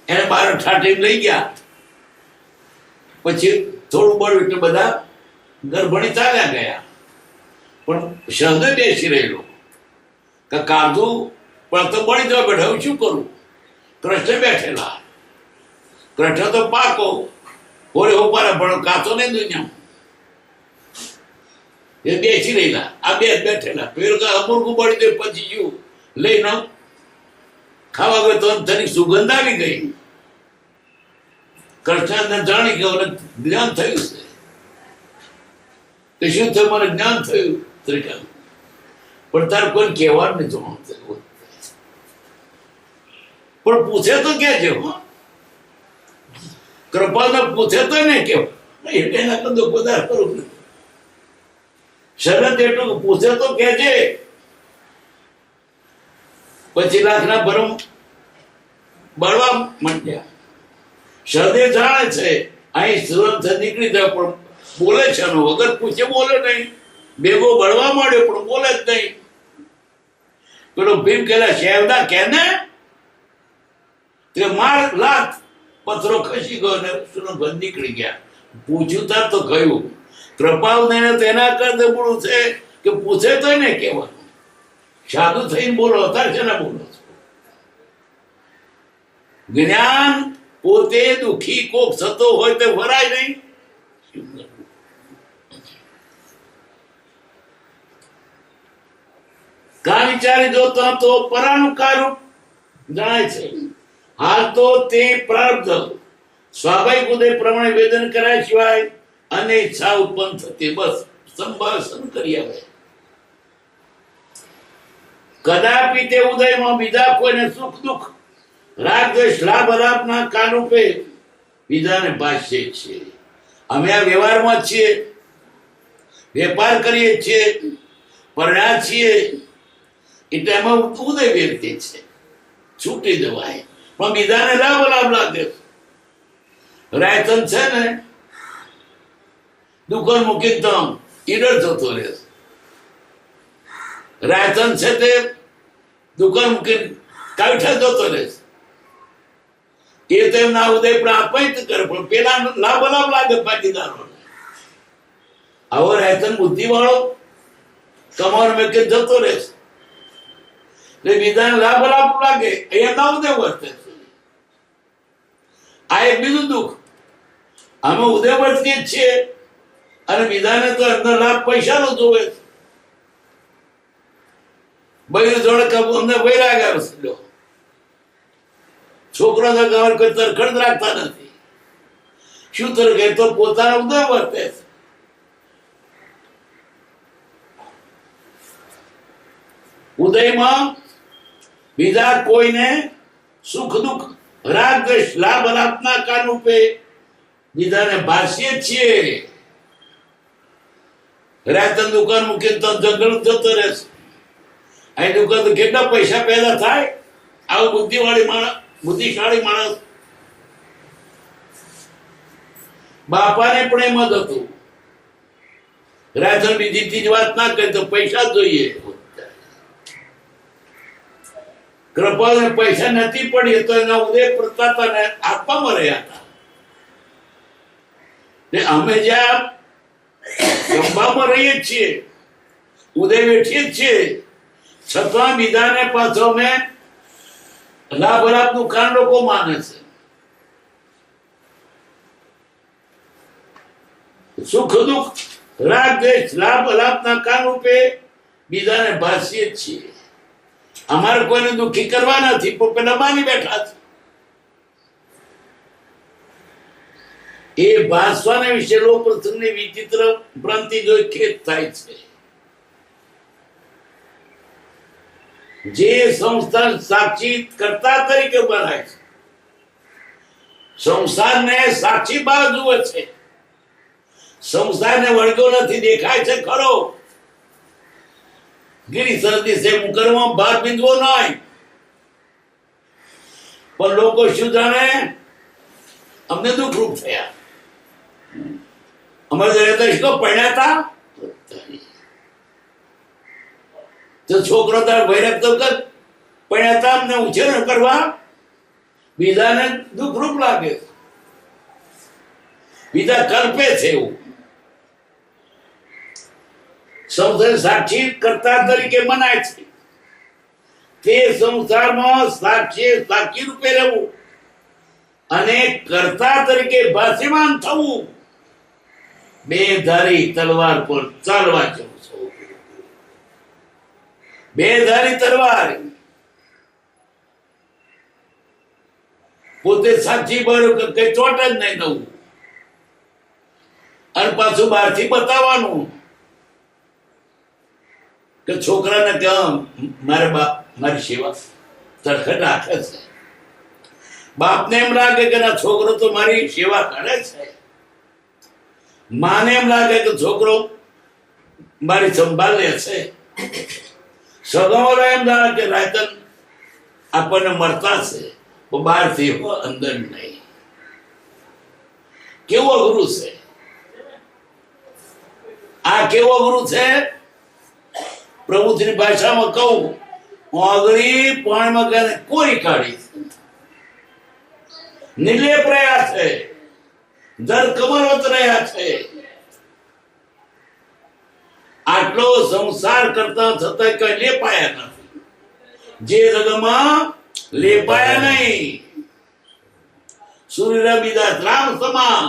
એને બાર ઠાઠી લઈ ગયા. પછી થોડું બળ્યું એટલે બધા ગર્ભણી ચાલ્યા ગયા. પણ સહદેવ બેસી રહેલો કે કાળજું પણ તો બળી જવા બેઠા, હું શું કરું? કૃષ્ણ બેઠેલા. કૃષ્ણ તો પાકો હોરે હોપારા પણ કાતો નહીં દુનિયા. એ બેસી રહેલા, આ બે બેઠેલા. પેલું અમુરકું બળી દે પછી શું લઈને ખાવા ગયો તો તેની સુગંધ આવી ગઈ. કૃષ્ણને જાણી ગયો, જ્ઞાન થયું છે. કે શું થયું? મને જ્ઞાન થયું ત્રિકાળ. પણ તારે કોઈ કહેવાનું નહીં જોવાનું. પણ પૂછે તો કે છે, કૃપાલને પૂછે તો ને કેવું એના કદો પદાર્થ કરું. શરત એટલું પૂછે તો કે છે. પછી લાખના ભરમ બળવા માંડ્યા. શરદે જાણે છે અહીં સુરત નીકળી જાય, પણ બોલે છે વગર પૂછે બોલે નહીં. ભેગો બળવા માંડ્યો પણ બોલે જ નહીં. પેલો ભીમ કેલા શેવદા કે ને તે માર લાત પથરો ખસી ગયો ને સુરત નીકળી ગયા. પૂછ્યું તાર તો કહ્યું કૃપાલ ને તેના કરતા પૂરું છે કે પૂછે તો ને કહેવાનું. સાધુ થઈને બોલો, અત્યારે છે ને બોલો. જ્ઞાન પોતે દુખી કોક થતો હોય તે વરાય નહીં. કા વિચારી જોતો તો પરાનું કારું જણાય છે. હાલ તો તે પ્રારબ્ધ સ્વાભાવિક ઉદય પ્રમાણે વેદન કર્યા સિવાય અને ઈચ્છા ઉત્પન્ન થતી બસ સંભાષણ કરી આવે. કદાપી તે ઉદયમાં બીજા કોઈને સુખ દુઃખ રાગ દ્વેષ લાભ અલાભના કાનરૂપે બીજાને ભાષ્ય છે. અમે આ વ્યવહારમાં છીએ, વેપાર કરીએ છીએ, પરણ્યા છીએ, એટલે એમાં ઉદય વ્યક્તિ છે, છૂટી જવાય. પણ બીજાને લાભ લાભ લાગે. રાયતન છે ને દુકાન મૂકી તમ ઈડર થતો રહે. રાયતન છે તે દુકાન મૂકી કાઠા જતો રહે. એ તો એમના ઉદય પણ અપૈત કરે, પણ પેલા લાભ લાભ લાગે પાટીદારો. આવો રાયતન બુદ્ધિ વાળો કમાવાનો મેં કે જતો રહે. એટલે બીજાને લાભ લાભ લાગે, અહીંયા ના ઉદય વર્તે છે. આ એક બીજું દુઃખ. અમે ઉદય વર્તીએ જ છીએ અને બીજાને તો અંદર લાભ પૈસાનો જોવે છે. બૈરું જોડે અમને વૈરાગ આવે છે. છોકરા તો ગવર કોઈ તરખડ રાખતા નથી. શું તરખે? તો પોતાના ઉદય વર્તે છે. ઉદયમાં બીજા કોઈને સુખ દુઃખ રાગ દ્વેષ લાભ અલાભના કાનરૂપે બીજાને ભાષીએ છીએ. રાતન દુકાન મૂકીને તો જંગલ જતો રહેશે. અહીં દુકાન તો કેટલા પૈસા પેદા થાય. આવું બુદ્ધિવાળી માણસ, બુદ્ધિશાળી માણસ. બાપાને પણ એમ જ હતું. રાતન બીજી ચીજ વાત ના કરી તો પૈસા જોઈએ. કૃપાલને પૈસા નથી પડી તો એના ઉદય પ્રતાપને આપવામાં રહ્યા હતા. ને અમે જ્યાં ગંભામાં રહીએ છીએ, ઉદય બેઠીએ છીએ, છતાં બીજાને પાછો અમે લાભ લાભનું કાન લોકો માને છે. સુખ દુઃખ રાગ દ્વેષ લાભ લાભના કાન રૂપે બીજાને ભાષીએ છીએ. અમારે કોઈને દુઃખી કરવા નથી, પણ પેલા માની બેઠા છે. એ ભાષવાના વિશે લોક પ્રસંગની વિચિત્ર ભ્રાંતિ જોઈ ખેદ થાય છે. જે સંસ્થા સાક્ષી કર્તા તરીકે બનાય છે, સંસારને સાક્ષી ભાવ જુએ છે. સંસારને વળગો નથી, દેખાય છે ખરો. ગિરી સરદી સે મુકરવા બાર બિંદુઓ નહીં. પણ લોકો શું જાણે, અમને દુઃખરૂપ થયા. અમારે રહેતા શું પડ્યા હતા, તો છોકરો તાર વૈરક તો કર પડ્યા હતા અમને ઉછેર કરવા, બીજાને દુઃખરૂપ લાગે, બીજા કલ્પે છે એવું. સંસાર સાક્ષી કરતા તરીકે મનાય છે. તે સંસારમાં સાક્ષી રૂપે રહેવું અને કરતા તરીકે ભાષમાન થવું, બે ધારી તલવાર પર ચાલવા જેવું છે. બે ધારી તલવાર, પોતે સાક્ષી બરો કઈ ચોટ જ નહીં નવું, અને પાછું બહારથી બતાવવાનું કે છોકરાને કેમ મારે બાપ મારી સેવા તરખટ રાખે છે. બાપને એમ લાગે કે ના છોકરો તો મારી સેવા કરે છે, માને એમ લાગે કે છોકરો મારી સંભાળ લે છે, સગાવાળા એમ લાગે કે રાયતન આપણને મળતા છે, બહારથી અંદર નહીં. કેવું અઘરું છે આ, કેવું અઘરું છે. પ્રભુની ભાષામાં કહું, ઓગળી પાણીમાં કોઈ કાઢી નિર્લેપ રહ્યા છે, દર કમરવત રહ્યા છે. આટલો સંસાર કરતા છતાં કઈ લેપાયા નથી. જે જગમાં લેપાયા નહીં, સૂર્ય બીજા રામ સમા,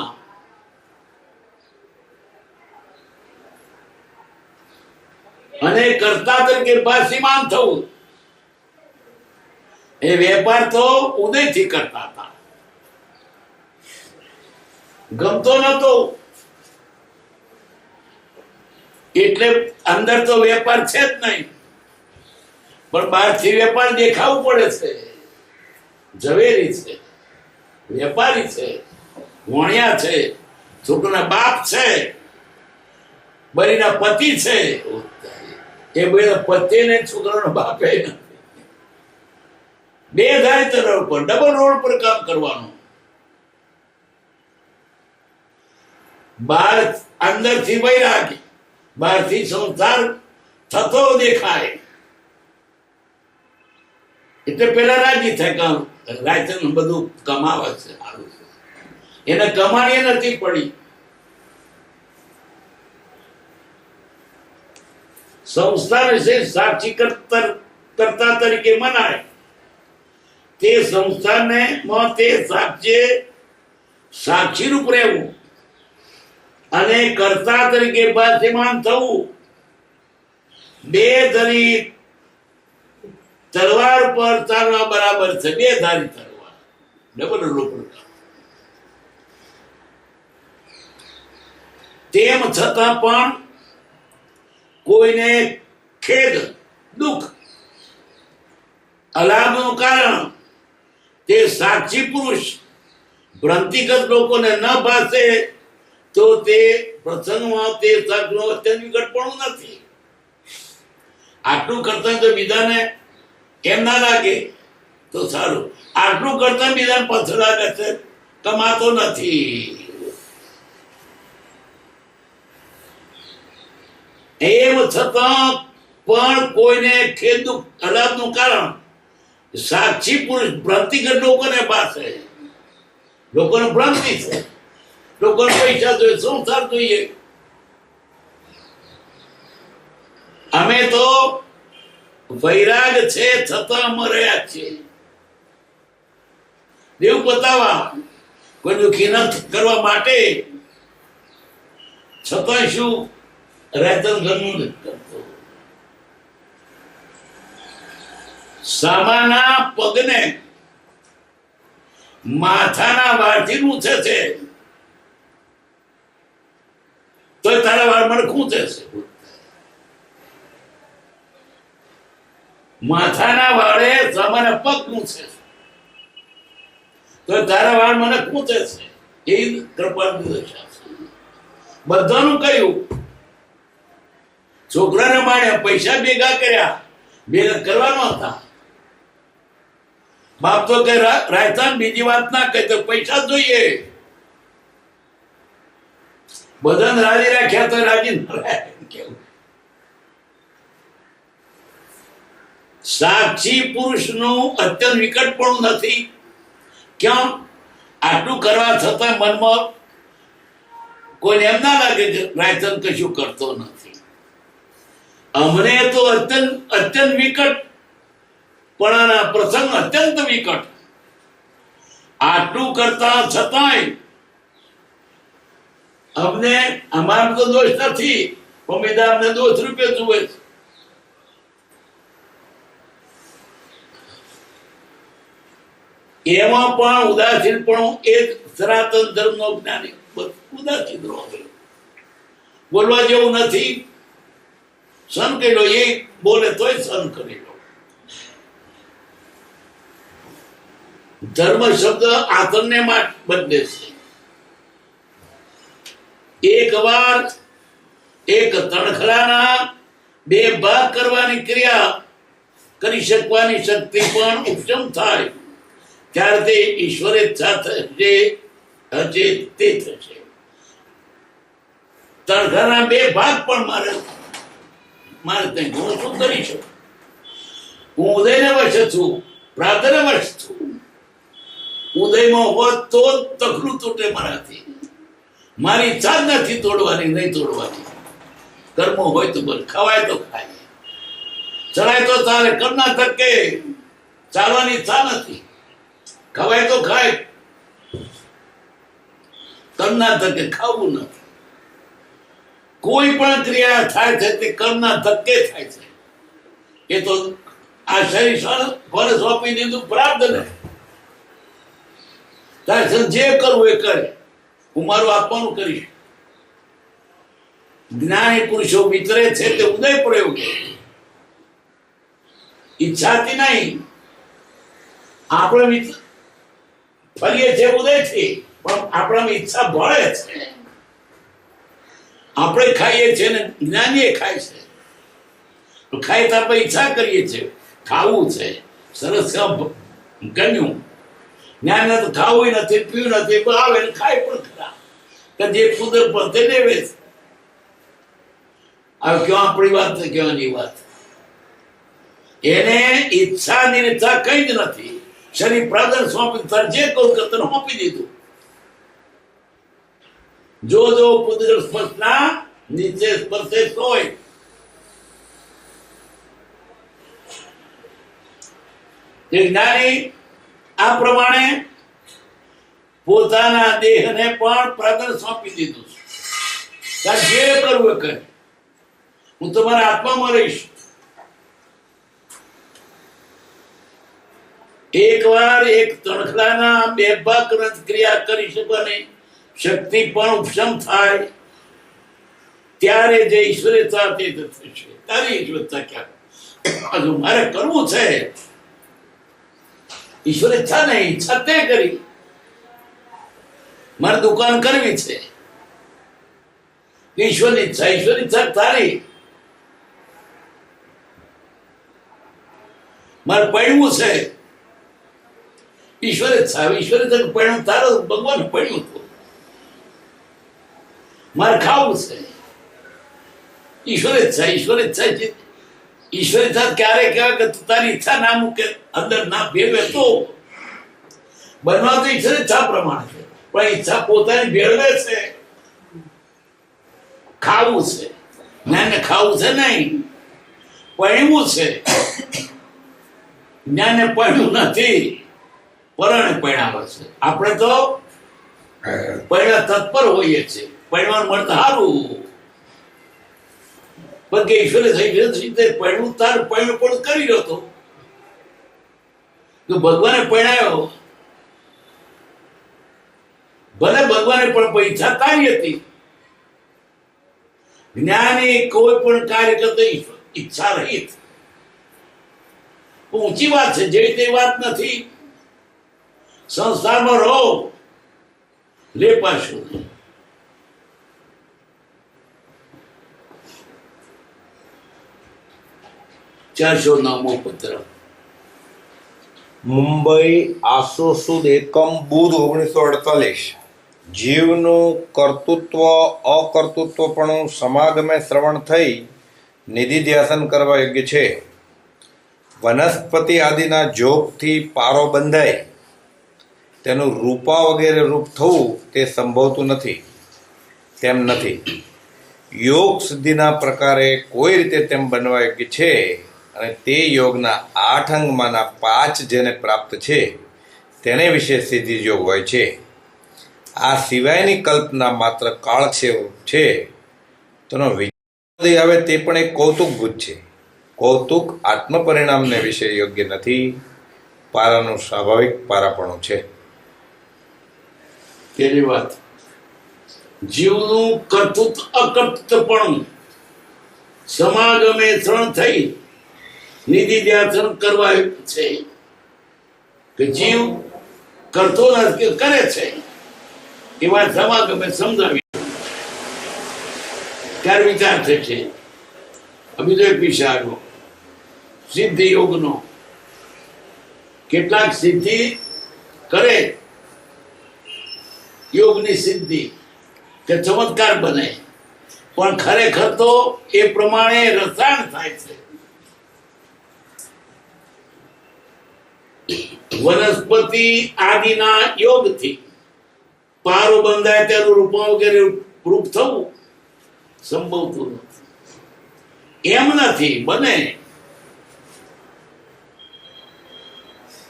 અને કરતા તરીકે ભાષમાન થવું, એ વેપાર તો ઉદયથી કરતા હતા, ગમતો નતો એટલે અંદર તો વેપાર છે જ નહીં, પણ બહારથી વેપાર દેખાવું પડે છે. ઝવેરી છે, વેપારી છે, વણિયા છે, છોકરાના બાપ છે, બરીના પતિ છે. એ બધા પતિ ને છોકરાનો બાપ નથી. બે ધારી તરફ પર ડબલ રોડ પર કામ કરવાનું. બહાર અંદરથી વૈરાગ, બહારથી સંસાર થતો દેખાય એટલે પેલા રાજી થાય કામ રાયતન બધું કમાવે છે, સારું છે. એને કમાણી નથી પડી. સંસ્થા વિશે સાક્ષી કરતા તરીકે મનાય. તે સંસ્થાને તે સાક્ષી રૂપ રહેવું અને કરતા તરીકે ભાષમાન થવું, બે ધરી તલવાર પર ચાલવા બરાબર છે. બે ધારી તલવાર, ડબલ રોકડ. તેમ છતાં પણ કોઈને ખેદ, દુઃખ, અલાભનું કારણ તે સાક્ષી પુરુષ ભ્રાંતિગત લોકોને ન ભાષે તો તે પ્રસંગમાં તે સાક્ષીનો અત્યંત વિકટપણું નથી. આટલું કરતા તો બીજાને એમ ના લાગે તો સારું, આટલું કરતા બીજાને પાછળ લાગે છે કમાતો નથી. એમ છતાં પણ કોઈને ખેદ, અલાભનું કારણ સાક્ષી પુરુષ ભ્રાંતિગત લોકોને પાસે, લોકોને ભ્રાંતિ છે, લોકોને પૈસા જોઈએ, સંસાર જોઈએ. અમે તો વૈરાગ છે છતાં મર્યા છે. દેવ બતાવવા, કોઈ દુઃખી ન કરવા માટે, છતાં શું રાયતન ઘરનું નથી કરતો. સામાના પગને માથાના વાળથી મૂછે છે તો તારા વાળ મને ખૂંચે છે. માથાના વાળે સામાના પગ મૂછે છે તો તારા વાળ મને ખૂંચે છે. એ કૃપાની દશા છે. બધાનું કહ્યું, છોકરાને માણ્યા, પૈસા ભેગા કર્યા, ભેગા કરવાનો હતા, બાપ તો કે રાયતા બીજી વાત ના કહે તો પૈસા જોઈએ. બધાને રાજી રાખ્યા તો રાજી ન રાખ્યા કેવું? સાક્ષી પુરુષનું અત્યંત વિકટપણું નથી. કેમ? આટલું કરવા છતાં મનમાં કોઈને એમ ના લાગે કે રાયતન કશું કરતો નથી. અમને તો અત્યંત વિકટ પણ પ્રસંગ અત્યંત વિકટ. આટલું કરતા છતાંય અમને અમારો તો દોષ નથી, પમીદા અમને દોષ રૂપે જુએ છે. એમાં પણ ઉદાસીનપણું એ સનાતન ધર્મનો જ્ઞાની ઉદાસીન રહો. બોલવા જેવું નથી. સહન કરી લો, એ બોલે તોય સહન કરી લો. ધર્મ શબ્દ આતરને માટે બદલે છે. એક વાર એક તણખલાના બે ભાગ કરવાની ક્રિયા કરી શકવાની શક્તિ પણ ઉપશમ થાય ત્યારે તે ઈશ્વરે ઈચ્છા થશે હશે તે થશે. તણખલાના બે ભાગ પણ મારે ત્યાં હું શું કરી શકું? હું ઉદયને વશ છું, પ્રાર્થને વશ છું. ઉદયમાં હોત તો તખલું તૂટે મારાથી. મારી ઈચ્છા જ નથી તોડવાની, નહીં તોડવાની. કર્મ હોય તો બોલ, ખવાય તો ખાય, ચડાય તો ચાલે. કરના તકે ચાલવાની ઈચ્છા નથી, ખવાય તો ખાય. કરના તકે ખાવું નથી. કોઈ પણ ક્રિયા થાય છે તે કરના ધક્કે થાય છે. એ તો આ શરીર ફળ સોંપી દીધું પ્રાપ્ત ને જે કરવું એ કરે. હું મારું આપવાનું કરીશ. જ્ઞાની પુરુષો વિતરે છે તે ઉદય પ્રયોગ, ઈચ્છાથી નહીં. આપણે ફરીએ છીએ ઉદયથી, પણ આપણામાં ઈચ્છા ભળે છે. આપણે ખાઈએ છીએ ને જ્ઞાનીએ ખાય છે. ખાય તો આપણે ઈચ્છા કરીએ છીએ ખાવું છે, સરસ ગણ્યું. જ્ઞાન તો ખાવું નથી, પીવું નથી, પણ આવે ને ખાય પણ ખરા. કે જે કુદર પર તે લેવે છે. આ ક્યાં આપણી વાત છે, ક્યાંની વાત? એને ઈચ્છા નિરીચ્છા કઈ જ નથી. શરીર પ્રાધાન્ય સોંપી જે કહું કે તને સોંપી દીધું. જો પુત્ર સ્પર્શના નીચે સ્પર્શે હોય. જ્ઞાની આ પ્રમાણે પોતાના દેહને પણ પ્રાધાન્ય સોંપી દીધું. જે કરવું એ કરે. હું તમારા આત્મામાં રહીશ. એક વાર એક તણખલાના બે ભાગ ક્રિયા કરી શકવાની શક્તિ પણ ઉપશમ થાય ત્યારે જે ઈશ્વરેચ્છા તે થશે. તારી ઈશ્વરેચ્છા ક્યાં? હજુ મારે કરવું છે. ઈશ્વર ઈચ્છા નહીં, ઈચ્છા તે કરી. મારે દુકાન કરવી છે. ઈશ્વરની ઈચ્છા, ઈશ્વર ઈચ્છા તારી. મારે પડવું છે. ઈશ્વર ઈચ્છા, ઈશ્વર ઈચ્છા પડ્યું તારો. ભગવાન પડ્યું હતું. મારે ખાવું છે. ઈશ્વર ઈચ્છા, ઈશ્વર ઈચ્છા. ઈશ્વર ઈચ્છા ક્યારે કહેવાય કે તારી ઈચ્છા ના મૂકે, અંદર ના ભેળવે તો બનવા તો ઈશ્વર ઈચ્છા પ્રમાણે છે. પણ ઈચ્છા પોતાની ભેળવે છે. ખાવું છે, જ્ઞાનને ખાવું છે નહીં, પરણવું છે. જ્ઞાનને પરણ્યું નથી, પરણે પરણાવે છે. આપણે તો પરણા તત્પર હોઈએ છીએ. પરણવાનું મળતા સારું. પણ કે ઈશ્વરે પરણવું તાર પરણું પણ કરી રહ્યો હતો. ભગવાને પરણાયો. ભલે ભગવાને પણ ઈચ્છા તારી હતી. જ્ઞાની કોઈ પણ કાર્ય કરતો ઈચ્છા રહિત. ઊંચી વાત છે, જેવી તે વાત નથી. સંસારમાં રહો, લે પાછું. ચારસો 9મો પત્ર. મુંબઈ આસો સુદ એકમ બુધ 1948 જીવનું કર્તૃત્વ અકર્તૃત્વપણું સમાગમે શ્રવણ થઈ નિધિધ્યાસન કરવા યોગ્ય છે. વનસ્પતિ આદિના જોગથી પારો બંધાય તેનું રૂપા વગેરે રૂપ થવું તે સંભવતું નથી, તેમ નથી. યોગ સિદ્ધિના પ્રકારે કોઈ રીતે તેમ બનવા યોગ્ય છે અને તે યોગના 8 અંગમાંના 5 જેને પ્રાપ્ત છે તેને વિશે સિદ્ધિ યોગ હોય છે. આ સિવાયની કલ્પના માત્ર કાળક્ષેપ છે. તેનો વિચાર આવે તે પણ એક કૌતુકભૂત છે. કૌતુક આત્મપરિણામને વિશે યોગ્ય નથી, પારાનું સ્વાભાવિક પારાપણું છે. પહેલી વાત, જીવનું કર્તૃત્વ અકર્તૃત્વપણું સમાગમે શ્રવણ થઈ નિધિધ્યાસન કરવા છે કે જીવ કરતો નથી કરે છે એ વાત સમાગમે સમજાવી ત્યારે વિચાર થશે. બીજો એક વિષય આવ્યો સિદ્ધિ યોગનો. કેટલાક સિદ્ધિ કરે, યોગની સિદ્ધિ કે ચમત્કાર બને, પણ ખરેખર તો એ પ્રમાણે રસાયણ થાય છે. વનસ્પતિ આદિના યોગથી પારો બંધાય તેનું રૂપા વગેરે રૂપ થવું સંભવતું નથી. એમ નથી, બને.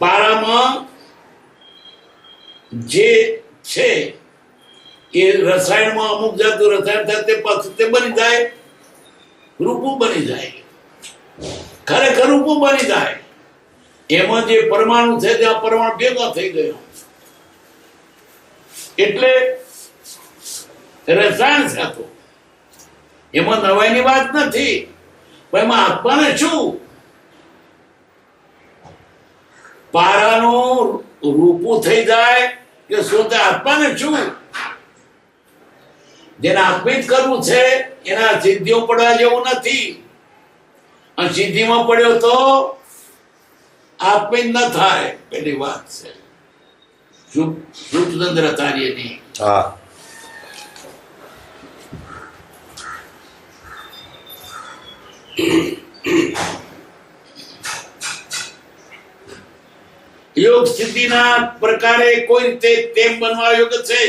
પારામાં જે છે એ રસાયણમાં અમુક જાતનું રસાયણ થાય તે પછી તે બની જાય, રૂપું બની જાય, ખરેખર રૂપું બની જાય. એમાં જે પરમાણુ છે તે આ પરમાણુ ભેગો થઈ ગયો એટલે રસાયણ છે. તો એમાં નવાઈની વાત નથી, પણ એમાં આત્માને શું? પારાનું રૂપું થઈ જાય કે શું? તે આત્માને શું? જેને આત્મિત કરવું છે એના સિદ્ધિઓ પડવા જેવું નથી. અને સિદ્ધિમાં પડ્યો તો આત્મિત ન થાય. પેલી વાત છે શુભચંદ્રાચાર્યની. હા, યોગ સિદ્ધિના પ્રકારે કોઈ રીતે તેમ બનવા યોગ છે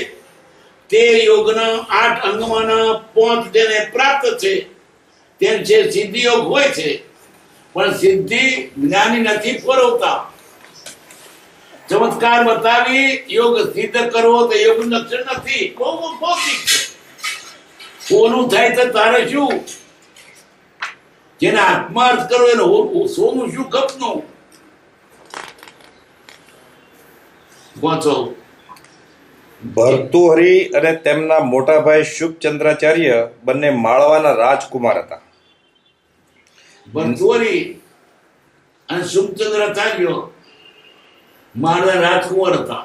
તે યોગના 8 અંગમાંના 5 જેને પ્રાપ્ત છે તેમ છે સિદ્ધિ યોગ હોય છે. પણ સિદ્ધિ જ્ઞાની નથી પુરવતા. ચમત્કાર બતાવી યોગ સિદ્ધ કરવો તો યોગ લક્ષણ નથી, બહુ ભૌતિક છે. કોનું થાય તો તારે શું? જેને આત્માર્થ કરવો એને સોનું શું કપનું વાંચો. ભર્તુહરિ અને તેમના મોટા ભાઈ શુભચંદ્રાચાર્ય બંને માળવાના રાજકુમાર હતા. ભર્તુહરિ અને શુભચંદ્રાચાર્ય મારા રાજકુમાર હતા.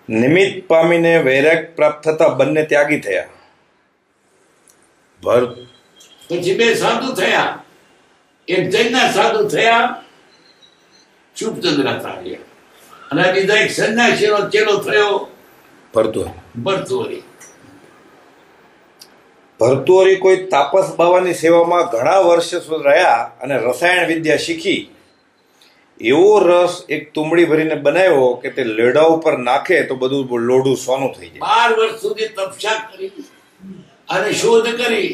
નિમિત્ત પામીને વૈરાગ પ્રાપ્ત થતા બંને ત્યાગી થયા. પછી 2 સાધુ થયા. એક જૈનના સાધુ થયા શુભચંદ્રાચાર્ય, અને બીજા એક સંન્યાસીનો ચેલો થયો ભર્તુહરિ. ભર્તુહરિ કોઈ તાપસ બાવાની સેવામાં ઘણા વર્ષ સુધી રહ્યા અને રસાયણ વિદ્યા શીખી. એવો રસ એક તુંબડી ભરીને બનાવ્યો કે તે લેડા ઉપર નાખે તો બધું લોઢું સોનું થઈ જાય. 12 વર્ષ સુધી તપસ્યા કરી અને શોધ કરી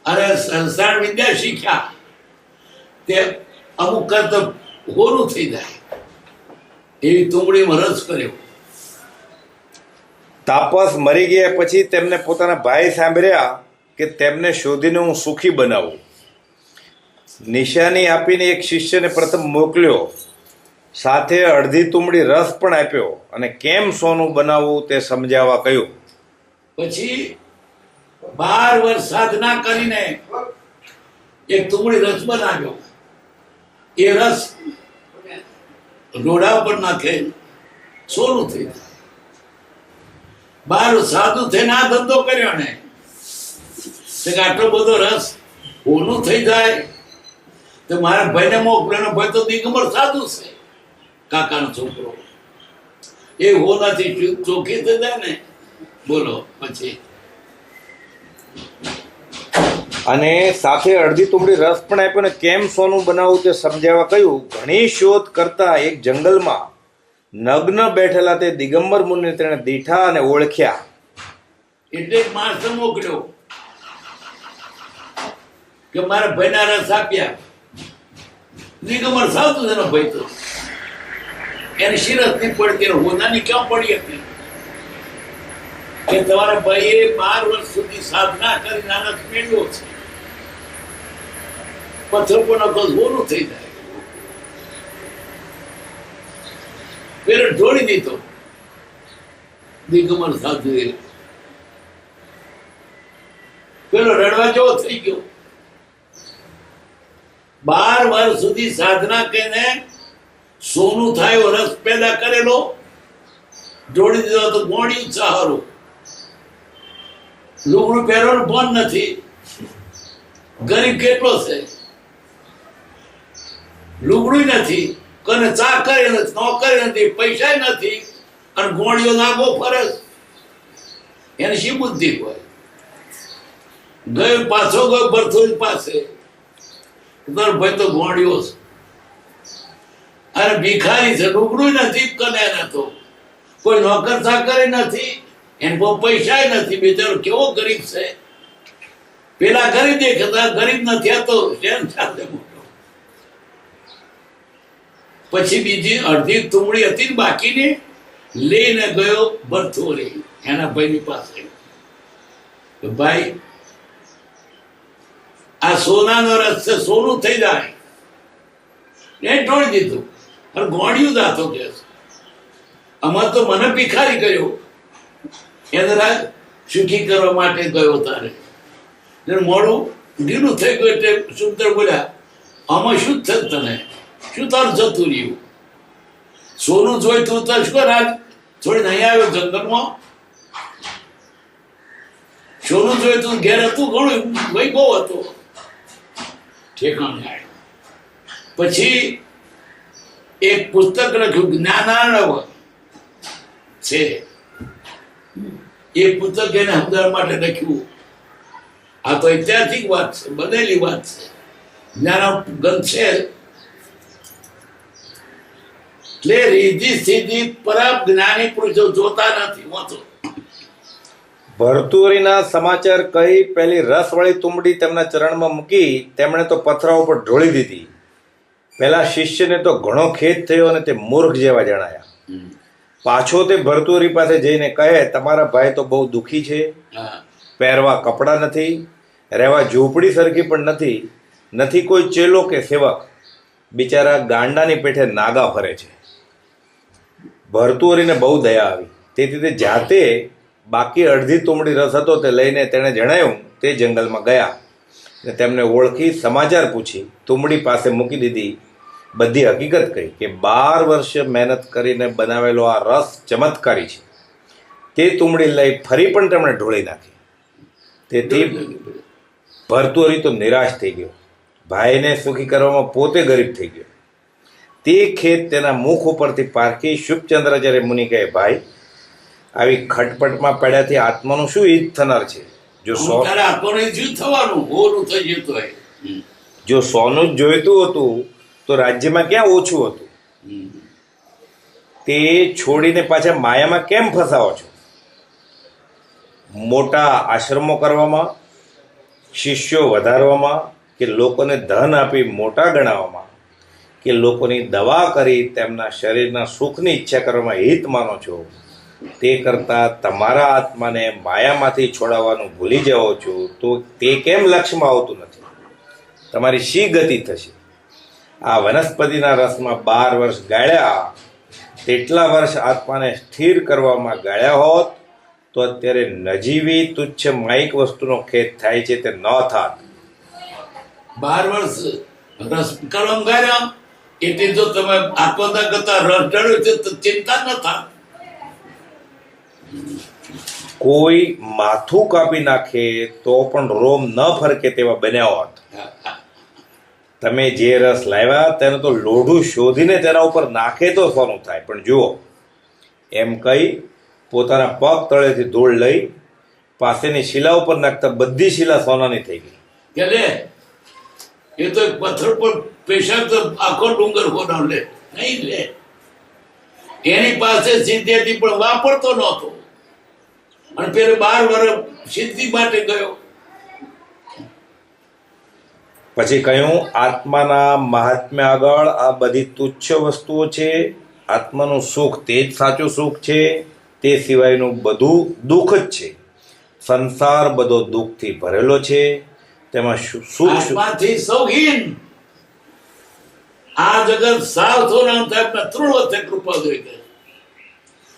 અને રસાયણ વિદ્યા શીખ્યા. તે અમુક કરતા હોરું થઈ જાય એવી તુંબડીમાં રસ કર્યો. તાપસ મરી ગયા પછી તેમને પોતાના ભાઈ સાંભળ્યા કે તેમને શોધીને હું સુખી બનાવું. નિશાની આપીને એક શિષ્યને પ્રથમ મોકલ્યો, સાથે અડધી તુંબડી રસ પણ આપ્યો અને કેમ સોનું બનાવવું તે સમજાવવા કહ્યું. પછી 12 વર્ષ સાધના કરીને એક તુંબડી રસ બનાવ્યો. એ રસ રોડા ઉપર નાખે સોનું થઈ જાય. 12 સાધુ થઈને આ ધંધો કર્યો ને, આટલો બધો રસ ઓનું થઈ જાય તો મારા ભાઈને મોકલો, એનો ભાઈ તો દિગંબર સાધુ છે, કાકાનો છોકરો. એ હોનાથી ચોખ્ખી થઈ જાય ને. બોલો પછી. અને સાથે અડધી તુંબડી રસ પણ આપ્યો ને કેમ સોનું બનાવવું તે સમજાવવા કહ્યું. ઘણી શોધ કરતા એક જંગલમાં નગ્ન બેઠેલા તે દિગંબર મુનિને તેણે દીઠા અને ઓળખ્યા. એટલે એક માણસ મોકલ્યો કે મારા ભાઈના રસ આપ્યા. દિગંબર સાધુ એનો ભાઈ તો એની શિરસ ની પડતી, હોનાની ક્યાં પડી હતી કે તમારા ભાઈએ 12 વર્ષ સુધી સાધના કરી નાનક મેળવ્યો છે. પથ્થર પર નખો હોનું થઈ જાય. પેલો ઢોળી દીધો દિગંબર સાધુ. પેલો રડવા જેવો થઈ ગયો. 12 વર્ષ સુધી સાધના કરીને સોનું થાય રસ પેદા કરેલો જોડી દીધો તો ગોળ્યું સહારો. લુગડું પહેરવાનું પણ નથી. ગરીબ કેટલો છે, લુગડું નથી, કોને ચા કરે નથી, નોકરી નથી, પૈસા નથી, અને ગોળીઓ નાગો ફરે. એની શી બુદ્ધિ હોય? ગયો પાછો ગયો ભરથોરી પાસે. ભાઈ તો ગોળ્યો છે, અરે ભિખારી છે, લુગડું નથી, કને નતો, કોઈ નોકર ચાકર નથી, એને બહુ પૈસા નથી. બિચારો કેવો ગરીબ છે. પેલા ગરીબ દેખતા ગરીબ નથી, આ તો શેન સાથે મોટો. પછી બીજી અડધી તુમડી હતી ને બાકીની લઈને ગયો ભરથોરી એના ભાઈની પાસે. ભાઈ આ સોનાનો રસ છે, સોનું થઈ જાય. એ ઢોળી દીધું અને ગોળ્યું દાતો કે આમાં તો મને ભિખારી કર્યો. એને સુખી કરવા માટે ગયો તારે મોડું ઢીલું થઈ ગયું. એટલે સુંદર બોલ્યા, આમાં શું થયું તને? શું તારું જતું રહ્યું? સોનું જોઈતું તો શું રાજ થોડી નહીં આવ્યો જંગલમાં? સોનું જોઈતું ઘેર હતું, ઘણું ભાઈ બહુ હતો, ઠેકાણે આવ્યો. પછી એક પુસ્તક લખ્યું જ્ઞાનાર્ણવ છે. એ પુસ્તક એને સમજાવવા માટે લખ્યું. આ તો ઐતિહાસિક વાત છે, બનેલી વાત છે. જ્ઞાન ગ્રંથ છે. એટલે રીધી સીધી પરમ જ્ઞાની પુરુષો જોતા નથી વાંચો. ભરતુરીના સમાચાર કહી પેલી રસવાળી તુંબડી તેમના ચરણમાં મૂકી તેમણે તો પથરા ઉપર ઢોળી દીધી. પેલા શિષ્યને તો ઘણો ખેદ થયો અને તે મૂર્ખ જેવા જણાયા. પાછો તે ભરતુરી પાસે જઈને કહે, તમારા ભાઈ તો બહુ દુઃખી છે, પહેરવા કપડાં નથી, રહેવા ઝૂંપડી સરખી પણ નથી, નથી કોઈ ચેલો કે સેવક, બિચારા ગાંડાની પેઠે નાગા ફરે છે. ભરતુરીને બહુ દયા આવી, તેથી તે જાતે બાકી અડધી તુંબડી રસ હતો તે લઈને તેણે જણાવ્યું તે જંગલમાં ગયા ને તેમને ઓળખી સમાચાર પૂછી તુંબડી પાસે મૂકી દીધી. બધી હકીકત કહી કે 12 વર્ષે મહેનત કરીને બનાવેલો આ રસ ચમત્કારી છે. તે તુંબડી લઈ ફરી પણ તેમણે ઢોળી નાખી. તેથી ભરતુરી તો નિરાશ થઈ ગયો. ભાઈને સુખી કરવામાં પોતે ગરીબ થઈ ગયો. તે ખેત તેના મુખ ઉપરથી પારખી શુભચંદ્રાચાર્ય મુનિ કહે, ભાઈ આવી ખટપટમાં પડ્યાથી આત્માનું શું હિત થનાર છે? જો સોનું જ જોઈતું હતું તો રાજ્યમાં ક્યાં ઓછું હતું? તે છોડીને પાછા માયામાં કેમ ફસાવો છો? મોટા આશ્રમો કરવામાં, શિષ્યો વધારવામાં, કે લોકોને ધન આપી મોટા ગણાવવામાં, કે લોકોની દવા કરી તેમના શરીરના સુખની ઈચ્છા કરવામાં હિત માનો છો? તે કરતાં તમારા આત્માને માયામાંથી છોડાવવાનું ભૂલી જાઓ છો તો તે કેમ લક્ષ્યમાં આવતું નથી? તમારી શી ગતિ થશે? આ વનસ્પતિના રસમાં 12 વર્ષ ગાળ્યા, તેટલા વર્ષ આત્માને સ્થિર કરવામાં ગાળ્યા હોત તો અત્યારે નજીવી તુચ્છ માયિક વસ્તુનો ખેદ થાય છે તે ન થાત. 12 વર્ષ રસ કલમ ગાળ્યા એટલે જો તમે આત્મહત્યા કરતા રસ ઢળ્યો છે તો ચિંતા ન થાત. કોઈ માથું કાપી નાખે તો પણ રોમ ન ફરકે તેવા બન્યા હોત. તમે જે રસ લાવ્યા તેનું તો લોઢું શોધીને તેના ઉપર નાખે તો સોનું થાય, પણ જુઓ એમ કહી પોતાના પગ તળેથી ધૂળ લઈ પાસેની શિલા ઉપર નાખતા બધી શિલા સોનાની થઈ ગઈ. કે લે એ તો એક પથ્થર પર પેશાબ તો આખો ડુંગર હોનો લે નહીં લે. એની પાસે સિદ્ધિ હતી પણ વાપરતો નહોતો, અને પેલો 12 વર્ષ સિદ્ધિ માટે ગયો. પછી કહ્યું, આત્માના મહાત્મ્ય આગળ આ બધી તુચ્છ વસ્તુઓ છે. આત્માનું સુખ તે જ સાચું સુખ છે, તે સિવાયનું બધું દુઃખ જ છે. સંસાર બધો દુઃખથી ભરેલો છે, તેમાં સુખ આત્માથી સૌહીન આ જગત સાવ થોડા સાહેબના 3 વર્ષે કૃપા જોઈ ગઈ.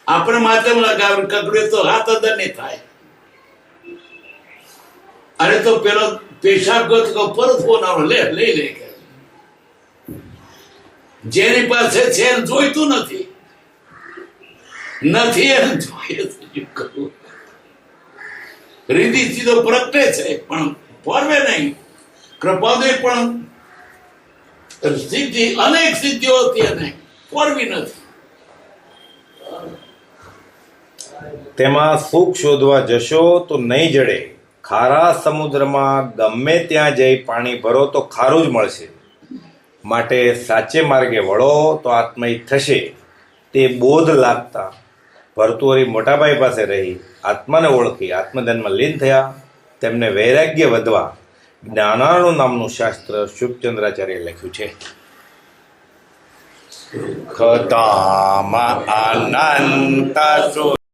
આપણે માથે લગાવે કકડે તો હાથ અદર નહીં થાય. અરે તો પેલો પેશાબ ગયો પરત ફોન આવે, લે લઈ લે કે જેની પાસે છે એને જોઈતું નથી એને જોઈએ તો શું કરવું? રીતિ સીધો પ્રગટે છે પણ પરવે નહીં. કૃપાદય પણ સિદ્ધિ અનેક સિદ્ધિઓ હતી અને પરવી નથી. તેમાં સુખ શોધવા જશો તો નહીં જડે. ખારા સમુદ્રમાં ગમે ત્યાં જઈ પાણી ભરો તો ખારું જ મળશે. માટે સાચે માર્ગે વળો તો આત્મહિત થશે. તે બોધ લાગતા ભરતુહરી મોટાભાઈ પાસે રહી આત્માને ઓળખી આત્મધ્યાનમાં લીન થયા. તેમને વૈરાગ્ય વધવા જ્ઞાનાણુ નામનું શાસ્ત્ર શુભચંદ્રાચાર્ય લખ્યું છે. ખતામાં અનંત